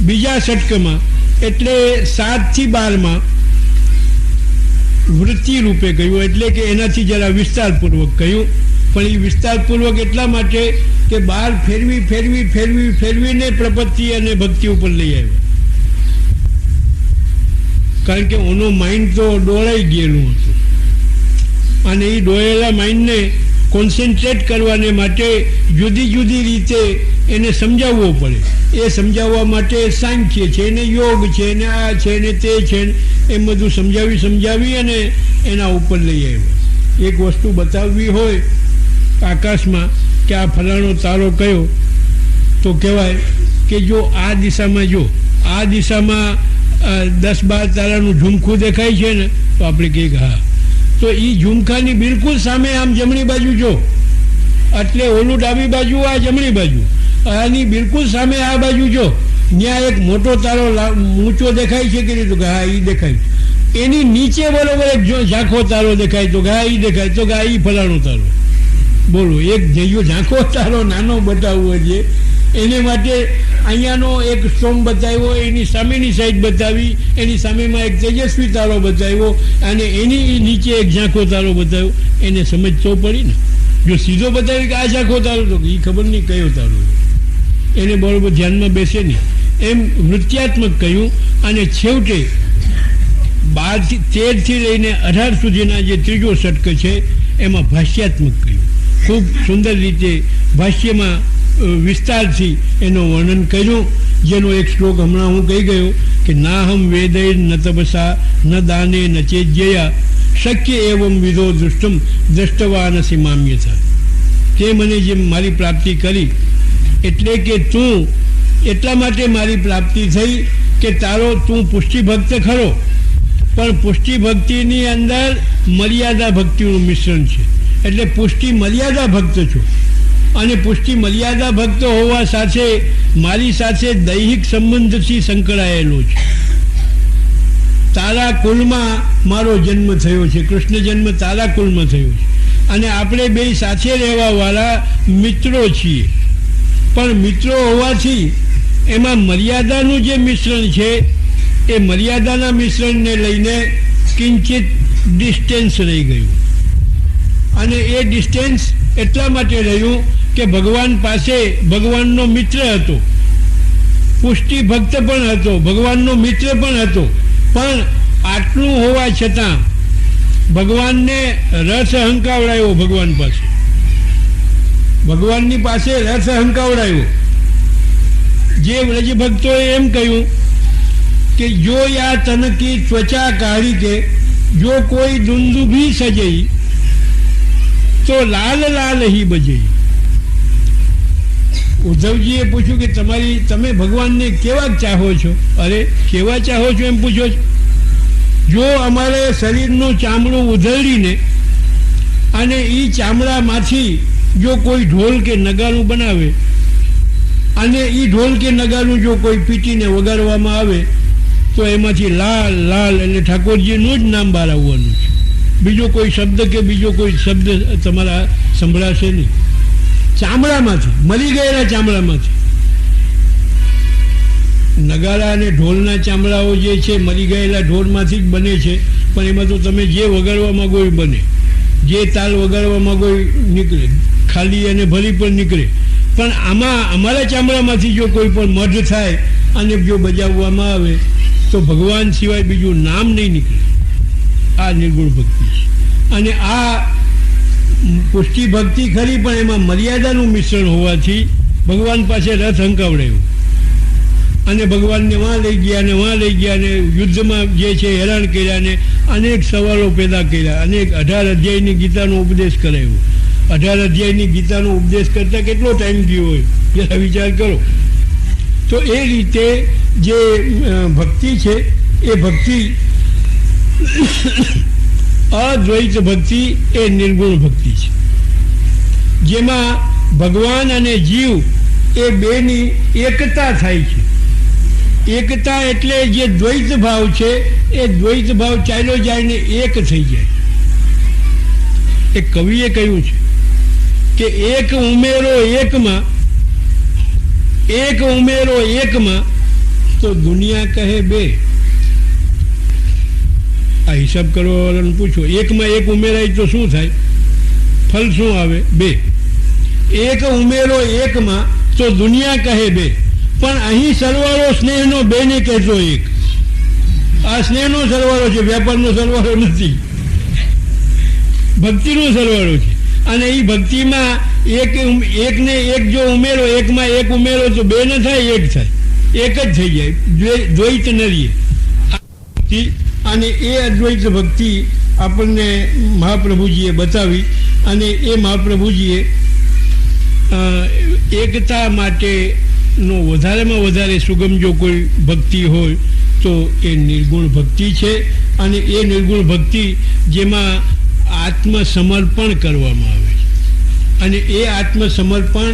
બીજા ષટકમાં, એટલે 7 થી 12માં વૃત્તિ રૂપે કહ્યું. એટલે કે એનાથી જરા વિસ્તારપૂર્વક કહ્યું. પણ એ વિસ્તારપૂર્વક એટલા માટે કે 12 ફેરવીને પ્રપત્તિ અને ભક્તિ ઉપર લઈ આવ્યો. કારણ કે એનો માઇન્ડ તો ડોળાઈ ગયેલું હતું અને એ ડોળેલા માઇન્ડને કોન્સન્ટ્રેટ કરવાને માટે જુદી જુદી રીતે એને સમજાવવો પડે. એ સમજાવવા માટે સાંખ્ય છે ને યોગ છે ને આ છે ને તે છે ને એમ બધું સમજાવી અને એના ઉપર લઈ આવ્યા. એક વસ્તુ બતાવવી હોય આકાશમાં કે આ ફલાણો તારો કયો, તો કહેવાય કે જો આ દિશામાં 10-12 તારાનું ઝુમખું દેખાય છે ને, તો આપણે કહીએ કે હા. તો એ ઝુમખાની બિલકુલ સામે આમ જમણી બાજુ જો, એટલે ઓલું ડાબી બાજુ આ જમણી બાજુ, આની બિલકુલ સામે આ બાજુ જો, ત્યાં એક મોટો તારો ઊંચો દેખાય છે કે નહીં, તો કે હા એ દેખાય. એની નીચે બરોબર એક ઝાંખો તારો દેખાય, તો કે હા એ દેખાય, તો કે હા એ ફલાણો તારો. બોલો, એક જઈયો ઝાંખો તારો નાનો બતાવવો છે, એને માટે અહીંયાનો એક સ્ટોન બતાવ્યો, એની સામેની સાઈડ બતાવી, એની સામેમાં એક તેજસ્વી તારો બતાવ્યો, અને એની નીચે એક ઝાંખો તારો બતાવ્યો. એને સમજતો પડી ને. જો સીધો બતાવી કે આ ઝાંખો તારો, તો એ ખબર નહીં કયો તારો, એને બરોબર ધ્યાનમાં બેસે નહીં. એમ નૃત્યાત્મક કહ્યું. અને છેવટે 13 લઈને 18 સુધીના જે ત્રીજો ષટક છે એમાં ભાષ્યાત્મક કહ્યું. ખૂબ સુંદર રીતે ભાષ્યમાં વિસ્તારથી એનું વર્ણન કર્યું, જેનો એક શ્લોક હમણાં હું કહી ગયો કે નાહમ વેદૈર ન તપસા ન દાને ન ચેજ્યયા શક્ય એવમ વિધો દૃષ્ટમ દ્રષ્ટવાન સીમામ્યથા. તે મને જે મારી પ્રાપ્તિ કરી, એટલે કે તું એટલા માટે મારી પ્રાપ્તિ થઈ કે તું પુષ્ટિ ભક્ત ખરો, પણ પુષ્ટિ ભક્તિની અંદર મર્યાદા ભક્તિનું મિશ્રણ છે. એટલે પુષ્ટિ મર્યાદા ભક્ત છો, અને પુષ્ટિ મર્યાદા ભક્ત હોવા સાથે મારી સાથે દૈહિક સંબંધથી સંકળાયેલો છે. તારા કુલમાં મારો જન્મ થયો છે, કૃષ્ણ જન્મ તારા કુલમાં થયો છે, અને આપણે બે સાથે રહેવાવાળા મિત્રો છીએ. પણ મિત્રો હોવાથી એમાં મર્યાદાનું જે મિશ્રણ છે, એ મર્યાદાના મિશ્રણને લઈને કિંચિત ડિસ્ટન્સ રહી ગયું. અને એ ડિસ્ટન્સ એટલા માટે રહ્યું કે ભગવાન પાસે ભગવાનનો મિત્ર હતો, પુષ્ટિ ભક્ત પણ હતો, ભગવાનનો મિત્ર પણ હતો. પણ આટલું હોવા છતાં ભગવાનને રસ હંકાવડાયો. ભગવાનની પાસે રસ હંકાવડાયો. જે વ્રજ ભક્તોએ એમ કહ્યું કે જો યા તનકી ત્વચા કાઢી કે જો કોઈ દુંદુભી સજઈ તો લાલ લાલ હી બજઈ. ઉદ્ધવજીએ પૂછ્યું કે તમે ભગવાનને કેવા ચાહો છો? અરે કેવા ચાહો છો એમ પૂછો છો? જો અમારે શરીરનું ચામડું ઉધેડીને અને એ ચામડામાંથી જો કોઈ ઢોલ કે નગારું બનાવે, અને એ ઢોલ કે નગારું જો કોઈ પીટીને વગાડવામાં આવે, તો એમાંથી લાલ લાલ એટલે ઠાકોરજીનું જ નામ બહાર આવવાનું છે. બીજો કોઈ શબ્દ કે બીજો કોઈ શબ્દ તમારા સંભળાશે નહીં. ચામડામાંથી, મરી ગયેલા ચામડામાંથી. નગારા અને ઢોલના ચામડાઓ જે છે મરી ગયેલા ઢોલમાંથી જ બને છે, પણ એમાં તો તમે જે વગાડવા માંગો એ બને, જે તાલ વગાડવા માંગો એ નીકળે, ખાલી અને ભરી પણ નીકળે. પણ આમાં અમારા ચામડામાંથી જો કોઈ પણ મઢ થાય અને જો બજાવવામાં આવે, તો ભગવાન સિવાય બીજું નામ નહીં નીકળે. આ નિર્ગુણ ભક્તિ છે. અને આ પુષ્ટિ ભક્તિ ખરી, પણ એમાં મર્યાદાનું મિશ્રણ હોવાથી ભગવાન પાસે રથ હંકાવડાયો, અને ભગવાનને વાં લઈ ગયા ને યુદ્ધમાં જે છે હેરાન કર્યા, ને અનેક સવાલો પેદા કર્યા, અનેક 18 અધ્યાયની ગીતાનો ઉપદેશ કરાયો. 18 અધ્યાયની ગીતાનો ઉપદેશ કરતા કેટલો ટાઈમ ગયો હોય, જરા વિચાર કરો. તો એ રીતે જે ભક્તિ છે એ ભક્તિ અદ્વૈત ભક્તિ એ નિર્ગુણ ભક્તિ છે, જેમાં ભગવાન અને જીવ એ બેની એકતા થાય છે. એકતા એટલે જે દ્વૈત ભાવ છે એ દ્વૈત ભાવ ચાલ્યો જાય ને એક થઈ જાય. એક કવિએ કહ્યું છે કે એક ઉમેરો એકમાં તો દુનિયા કહે બે. આ હિસાબ કરવાવાળાને પૂછો, એકમાં એક ઉમેરાય તો શું થાય? ફલ શું આવે? બે. એક ઉમેરો એકમાં તો દુનિયા કહે બે. પણ અહીં સરવાળો સ્નેહનો બે ને કહેતો એક. આ સ્નેહનો સરવાળો છે, વ્યાપારનો સરવાળો નથી, ભક્તિનો સરવાળો છે. અને એ ભક્તિમાં એકને એક જો ઉમેરો, એકમાં એક ઉમેરો તો બે ન થાય, એક થાય, એક જ થઈ જાય, દ્વૈત ન રહીએ. અને એ અદ્વૈત ભક્તિ આપણને મહાપ્રભુજીએ બતાવી. અને એ મહાપ્રભુજીએ એકતા માટેનો વધારેમાં વધારે સુગમ જો કોઈ ભક્તિ હોય તો એ નિર્ગુણ ભક્તિ છે. અને એ નિર્ગુણ ભક્તિ જેમાં આત્મસમર્પણ કરવામાં આવે છે. અને એ આત્મસમર્પણ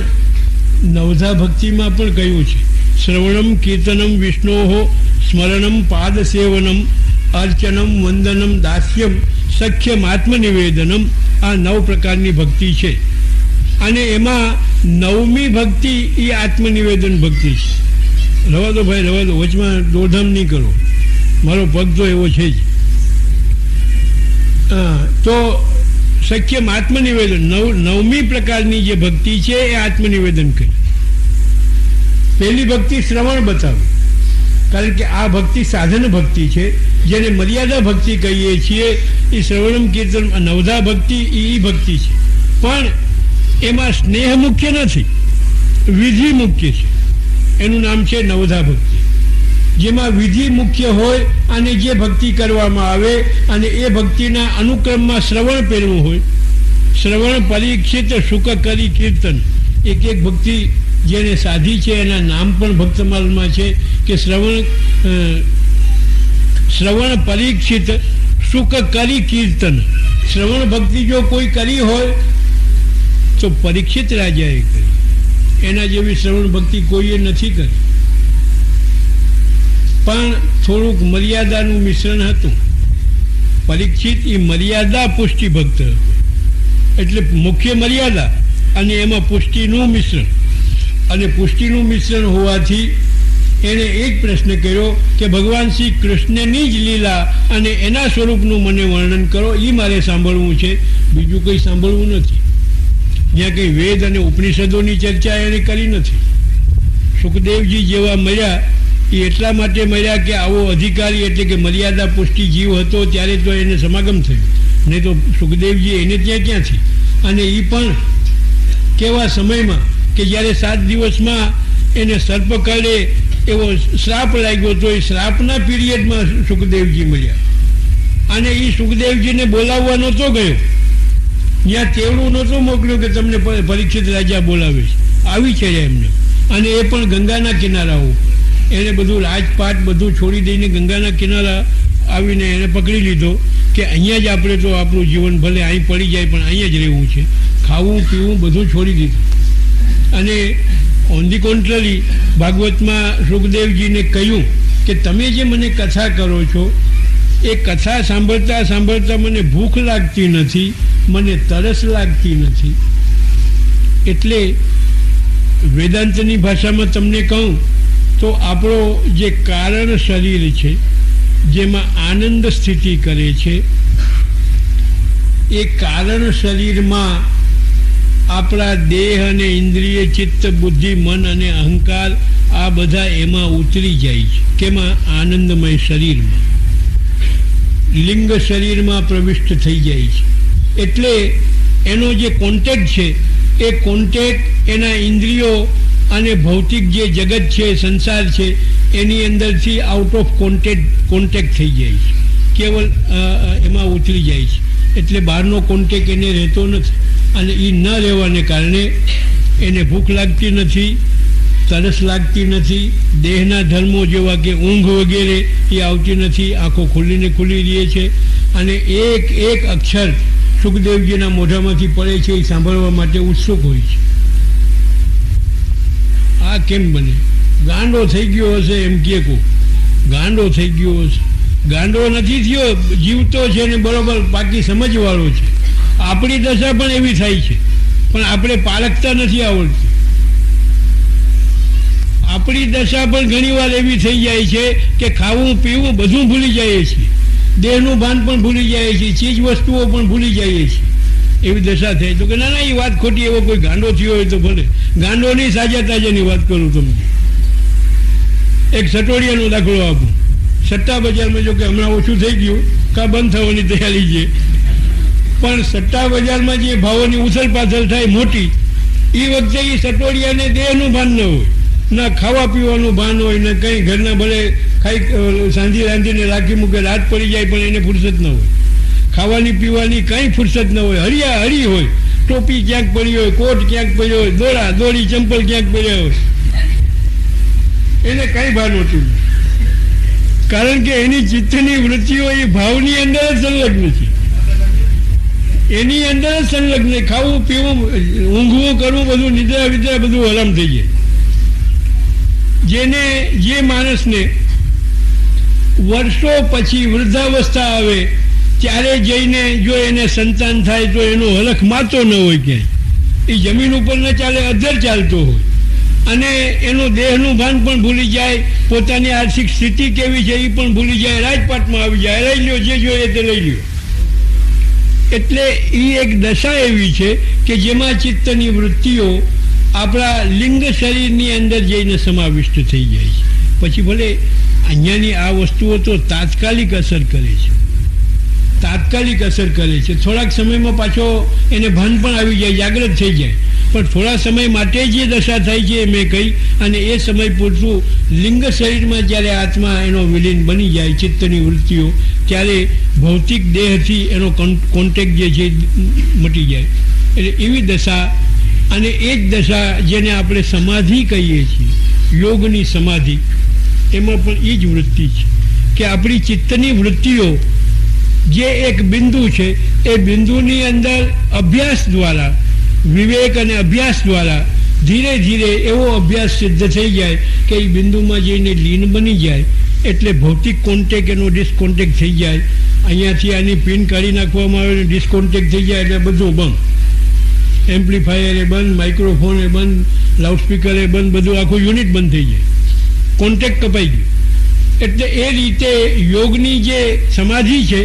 નવધા ભક્તિમાં પણ કહ્યું છે. શ્રવણમ કીર્તનમ વિષ્ણોહો સ્મરણમ પાદસેવનમ અર્ચનમ વંદનમ દાસ્યમ સખ્યમ આત્મનિવેદનમ, આ 9 પ્રકારની ભક્તિ છે. અને એમાં 9મી ભક્તિ એ આત્મનિવેદન ભક્તિ છે. રવા દો ભાઈ, રવા દો, વચમાં દોડધામ નહીં કરો, મારો પગ તો એવો છે જ. તો સખ્યમ આત્મનિવેદન, 9મી પ્રકારની જે ભક્તિ છે એ આત્મનિવેદન કરી. પહેલી ભક્તિ શ્રવણ બતાવી, કારણ કે આ ભક્તિ સાધન ભક્તિ છે, જેને મર્યાદા ભક્તિ કહીએ છીએ. એ શ્રવણમ કીર્તન નવધા ભક્તિ એ ભક્તિ છે, પણ એમાં સ્નેહ મુખ્ય નથી, વિધિ મુખ્ય છે. એનું નામ છે નવધા ભક્તિ. જેમાં વિધિ મુખ્ય હોય અને જે ભક્તિ કરવામાં આવે અને એ ભક્તિના અનુક્રમમાં શ્રવણ પહેરવું હોય. શ્રવણ પરીક્ષિત સુખ કરી કીર્તન, એક એક ભક્તિ જેને સાધી છે એના નામ પણ ભક્તમાલમાં છે કે શ્રવણ પરીક્ષિત સુખ કરી કીર્તન. શ્રવણ ભક્તિ જો કોઈ કરી હોય તો પરીક્ષિત રાજાએ કરી, એના જેવી શ્રવણ ભક્તિ કોઈએ નથી કરી. પણ થોડુંક મર્યાદાનું મિશ્રણ હતું. પરીક્ષિત એ મર્યાદા પુષ્ટિ ભક્ત હતું, એટલે મુખ્ય મર્યાદા અને એમાં પુષ્ટિનું મિશ્રણ. અને પુષ્ટિનું મિશ્રણ હોવાથી એણે એક પ્રશ્ન કર્યો કે ભગવાન શ્રી કૃષ્ણની જ લીલા અને એના સ્વરૂપનું મને વર્ણન કરો, એ મારે સાંભળવું છે, બીજું કંઈ સાંભળવું નથી. જ્યાં કંઈ વેદ અને ઉપનિષદોની ચર્ચા એણે કરી નથી. સુખદેવજી જેવા મળ્યા એ એટલા માટે મળ્યા કે આવો અધિકારી એટલે કે મર્યાદા પુષ્ટિ જીવ હતો ત્યારે તો એને સમાગમ થયું, નહીં તો સુખદેવજી એને ત્યાં ક્યાંથી. અને એ પણ કેવા સમયમાં કે જ્યારે 7 દિવસમાં એને સર્પ કરડે એવો શ્રાપ લાગ્યો, તો એ શ્રાપના પીરિયડમાં સુખદેવજી મળ્યા. અને એ સુખદેવજીને બોલાવવા નહોતો ગયો, ત્યાં તેવડું નહોતું મોકલ્યું કે તમને પરીક્ષિત રાજા બોલાવે છે, આવી છે એમને. અને એ પણ ગંગાના કિનારાઓ, એને બધું રાજપાટ બધું છોડી દઈને ગંગાના કિનારા આવીને એને પકડી લીધો કે અહીંયા જ આપણે તો આપણું જીવન ભલે અહીં પડી જાય પણ અહીંયા જ રહેવું છે. ખાવું પીવું બધું છોડી દીધું. અને ઓન ધી કોન્ટ્રરી ભાગવતમાં સુખદેવજીને કહ્યું કે તમે જે મને કથા કરો છો એ કથા સાંભળતા સાંભળતા મને ભૂખ લાગતી નથી, મને તરસ લાગતી નથી. એટલે વેદાંતની ભાષામાં તમને કહું તો આપણો જે કારણ શરીર છે, જેમાં આનંદ સ્થિતિ કરે છે, એ કારણ શરીરમાં આપણા દેહ અને ઇન્દ્રિય ચિત્ત બુદ્ધિ મન અને અહંકાર આ બધા એમાં ઉતરી જાય છે. કેમાં? આનંદમય શરીરમાં, લિંગ શરીરમાં પ્રવિષ્ટ થઈ જાય છે. એટલે એનો જે કોન્ટેક્ટ છે એ કોન્ટેક્ટ એના ઇન્દ્રિયો અને ભૌતિક જે જગત છે, સંસાર છે, એની અંદરથી આઉટ ઓફ કોન્ટેક્ટ થઈ જાય છે, કેવલ એમાં ઉતરી જાય છે. એટલે બહારનો કોન્ટેક્ટ એને રહેતો નથી. અને એ ન રહેવાને કારણે એને ભૂખ લાગતી નથી, તરસ લાગતી નથી, દેહના ધર્મો જેવા કે ઊંઘ વગેરે એ આવતી નથી, આંખો ખુલ્લીને ખુલ્લી રહે છે. અને એક એક અક્ષર સુખદેવજીના મોઢામાંથી પડે છે એ સાંભળવા માટે ઉત્સુક હોય છે. આ કેમ બને? ગાંડો થઈ ગયો હશે એમ કે કો, ગાંડો થઈ ગયો હશે. ગાંડો નથી થયો, જીવતો છે ને બરોબર બાકી સમજવાળો છે. આપણી દશા પણ એવી થાય છે, પણ આપણે પારખતા નથી આવડતી. આપણી દશા પણ ઘણી વાર એવી થઈ જાય છે કે ખાવું પીવું બધું ભૂલી જઈએ છીએ, દેહનું ભાન પણ ભૂલી જઈએ છીએ, ચીજ વસ્તુઓ પણ ભૂલી જઈએ છીએ. એવી દશા થાય તો કે ના ના એ વાત ખોટી, એવો કોઈ ગાંડો થયો હોય તો ભલે. ગાંડોની સાજા તાજાની વાત કરું તમને. એક સટોડિયાનો દાખલો આપું. સટ્ટા બજારમાં જો કે હમણાં ઓછું થઈ ગયું, કા બંધ થવાની તૈયારી છે. પણ સટ્ટા બજારમાં જે ભાવોની ઉથલ પાથલ થાય મોટી, એ વખતે એ સટોડિયાને દેહનું ભાન ન હોય, ના ખાવા પીવાનું ભાન હોય, ને કંઈ ઘરના ભલે ખાઈ સાંધી રાંધીને રાખી મૂકે, રાત પડી જાય પણ એને ફુરસત ન હોય, ખાવાની પીવાની કંઈ ફુરસત ન હોય, હરિયા હરી હોય, ટોપી ક્યાંક પડી હોય, કોટ ક્યાંક પડ્યો હોય, દોડા દોડી ચંપલ ક્યાંક પડ્યા હોય, એને કંઈ ભાન હોતું નથી. કારણ કે એની ચિત્તની વૃત્તિઓ એ ભાવની અંદર જ સંલગ્ન છે, એની અંદર જ સંલગ્ન. ખાવું પીવું ઊંઘવું કરવું બધું નિદ્રા વિદ્રા બધું હરામ થઈ જાય. જે માણસને વર્ષો પછી વૃદ્ધાવસ્થા આવે ત્યારે જઈને જો એને સંતાન થાય તો એનો હલખ માતો ન હોય ક્યાંય, એ જમીન ઉપર ન ચાલે, અધર ચાલતો હોય, અને એનું દેહનું ભાન પણ ભૂલી જાય, પોતાની આર્થિક સ્થિતિ કેવી છે એ પણ ભૂલી જાય, રાજપાટમાં આવી જાય, લઈ લ્યો જે જોઈએ તે લઈ લ્યો. એટલે એ એક દશા એવી છે કે જેમાં ચિત્તની વૃત્તિઓ આપણા લિંગ શરીરની અંદર જઈને સમાવિષ્ટ થઈ જાય છે. પછી ભલે અહીંયાની આ વસ્તુઓ તો તાત્કાલિક અસર કરે છે, તાત્કાલિક અસર કરે છે, થોડાક સમયમાં પાછો એને ભાન પણ આવી જાય, જાગૃત થઈ જાય, પણ થોડા સમય માટે જે દશા થાય છે એ મેં કહી. અને એ સમય પૂરતું લિંગ શરીરમાં જ્યારે આત્મા એનો વિલીન બની જાય, ચિત્તની વૃત્તિઓ, ત્યારે ભૌતિક દેહથી એનો કોન્ટેક્ટ જે છે મટી જાય. એટલે એવી દશા, અને એ જ દશા જેને આપણે સમાધિ કહીએ છીએ, યોગની સમાધિ, એમાં પણ એ જ વૃત્તિ છે કે આપણી ચિત્તની વૃત્તિઓ જે એક બિંદુ છે, એ બિંદુની અંદર અભ્યાસ દ્વારા, વિવેક અને અભ્યાસ દ્વારા ધીરે ધીરે એવો અભ્યાસ સિદ્ધ થઈ જાય કે એ બિંદુમાં જઈને લીન બની જાય. એટલે ભૌતિક કોન્ટેક્ટ એનો ડિસ્કોન્ટેક્ટ થઈ જાય. અહીંયાથી આની પિન કાઢી નાખવામાં આવે, ડિસ્કોન્ટેક્ટ થઈ જાય એટલે બધું બંધ, એમ્પ્લીફાયર એ બંધ, માઇક્રોફોન એ બંધ, લાઉડસ્પીકર એ બંધ, બધું આખું યુનિટ બંધ થઈ જાય, કોન્ટેક્ટ કપાઈ ગયું. એટલે એ રીતે યોગની જે સમાધિ છે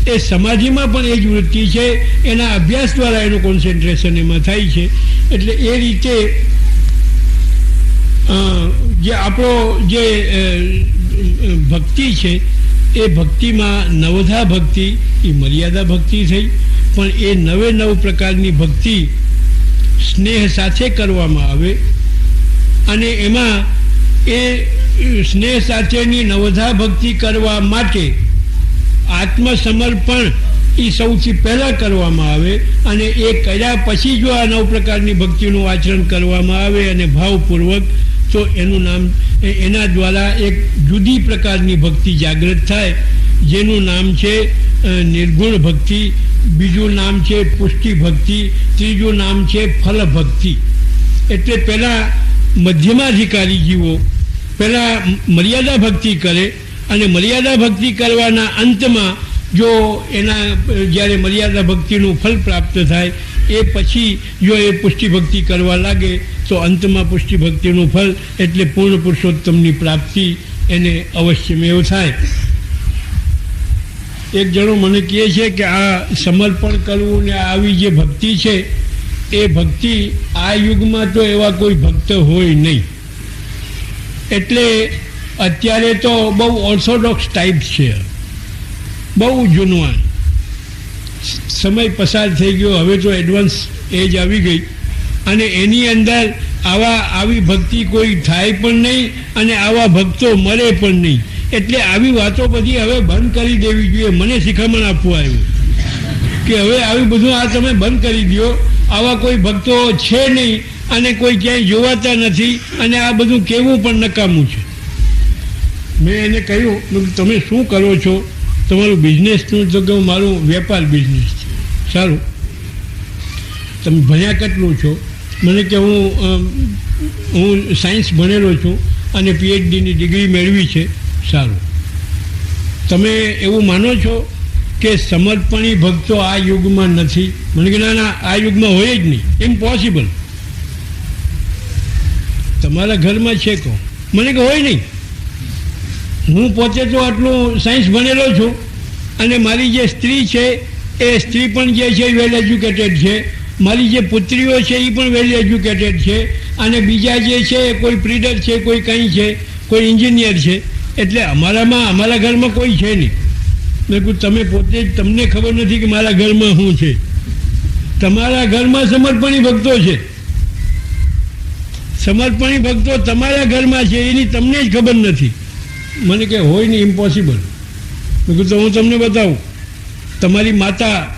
એ સમાધિમાં પણ એ જ વૃત્તિ છે, એના અભ્યાસ દ્વારા એનું કોન્સન્ટ્રેશન એમાં થાય છે. એટલે એ રીતે જે આપણો જે ભક્તિ છે એ ભક્તિમાં નવધા ભક્તિ એ મર્યાદા ભક્તિ થઈ, પણ એ નવે નવ પ્રકારની ભક્તિ સ્નેહ સાથે કરવામાં આવે, અને એમાં એ સ્નેહ સાથેની નવધા ભક્તિ કરવા માટે આત્મસમર્પણ એ સૌથી પહેલાં કરવામાં આવે, અને એ કર્યા પછી જો આ નવ પ્રકારની ભક્તિનું આચરણ કરવામાં આવે અને ભાવપૂર્વક, તો એનું નામ, એના દ્વારા એક જુદી પ્રકારની ભક્તિ જાગૃત થાય, જેનું નામ છે નિર્ગુણ ભક્તિ, બીજું નામ છે પુષ્ટિ ભક્તિ, ત્રીજું નામ છે ફલ ભક્તિ. એટલે પહેલાં મધ્યમાધિકારી જીવો પહેલાં મર્યાદા ભક્તિ કરે, અને મર્યાદા ભક્તિ કરવાના અંતમાં જો એના જ્યારે મર્યાદા ભક્તિનું ફલ પ્રાપ્ત થાય એ પછી જો એ પુષ્ટિ ભક્તિ કરવા લાગે તો અંતમાં પુષ્ટિ ભક્તિનું ફલ એટલે પૂર્ણ પુરુષોત્તમની પ્રાપ્તિ એને અવશ્યમેવ થાય. એક જણો મને કહે છે કે આ સમર્પણ કરવું ને આવી જે ભક્તિ છે એ ભક્તિ આ યુગમાં તો એવા કોઈ ભક્ત હોય નહીં. એટલે અત્યારે તો બહુ ઓર્થોડોક્સ ટાઈપ છે, બહુ જૂનવાન, સમય પસાર થઈ ગયો, હવે તો એડવાન્સ એજ આવી ગઈ, અને એની અંદર આવી ભક્તિ કોઈ થાય પણ નહીં, અને આવા ભક્તો મળે પણ નહીં. એટલે આવી વાતો બધી હવે બંધ કરી દેવી જોઈએ. મને શિખામણ આપવું આવ્યું કે હવે આવી બધું આ તમે બંધ કરી દો, આવા કોઈ ભક્તો છે નહીં, અને કોઈ ક્યાંય જોવાતા નથી, અને આ બધું કહેવું પણ નકામું છે. મેં એને કહ્યું તમે શું કરો છો, તમારું બિઝનેસનું? તો કે મારું વેપાર બિઝનેસ છે. સારું, તમે ભણ્યા કેટલું છો? મને કે હું સાયન્સ ભણેલો છું અને PhDની ડિગ્રી મેળવી છે. સારું, તમે એવું માનો છો કે સમર્પણી ભક્તો આ યુગમાં નથી? મને કે ના ના, આ યુગમાં હોય જ નહીં, ઇમ્પોસિબલ. તમારા ઘરમાં છે કહો? મને કે હોય નહીં. હું પોતે તો આટલું સાયન્સ ભણેલો છું, અને મારી જે સ્ત્રી છે એ સ્ત્રી પણ જે છે વેલ એજ્યુકેટેડ છે, મારી જે પુત્રીઓ છે એ પણ વેલ એજ્યુકેટેડ છે, અને બીજા જે છે કોઈ પ્રીડર છે, કોઈ કંઈ છે, કોઈ એન્જિનિયર છે. એટલે અમારા ઘરમાં કોઈ છે નહીં. મેં કહ્યું તમે પોતે જ તમને ખબર નથી કે મારા ઘરમાં શું છે. તમારા ઘરમાં સમર્પણી ભક્તો છે, સમર્પણી ભક્તો તમારા ઘરમાં છે, એની તમને જ ખબર નથી. મને કે હોય ને ઇમ્પોસિબલ. મેં કીધું તો હું તમને બતાવું. તમારી માતા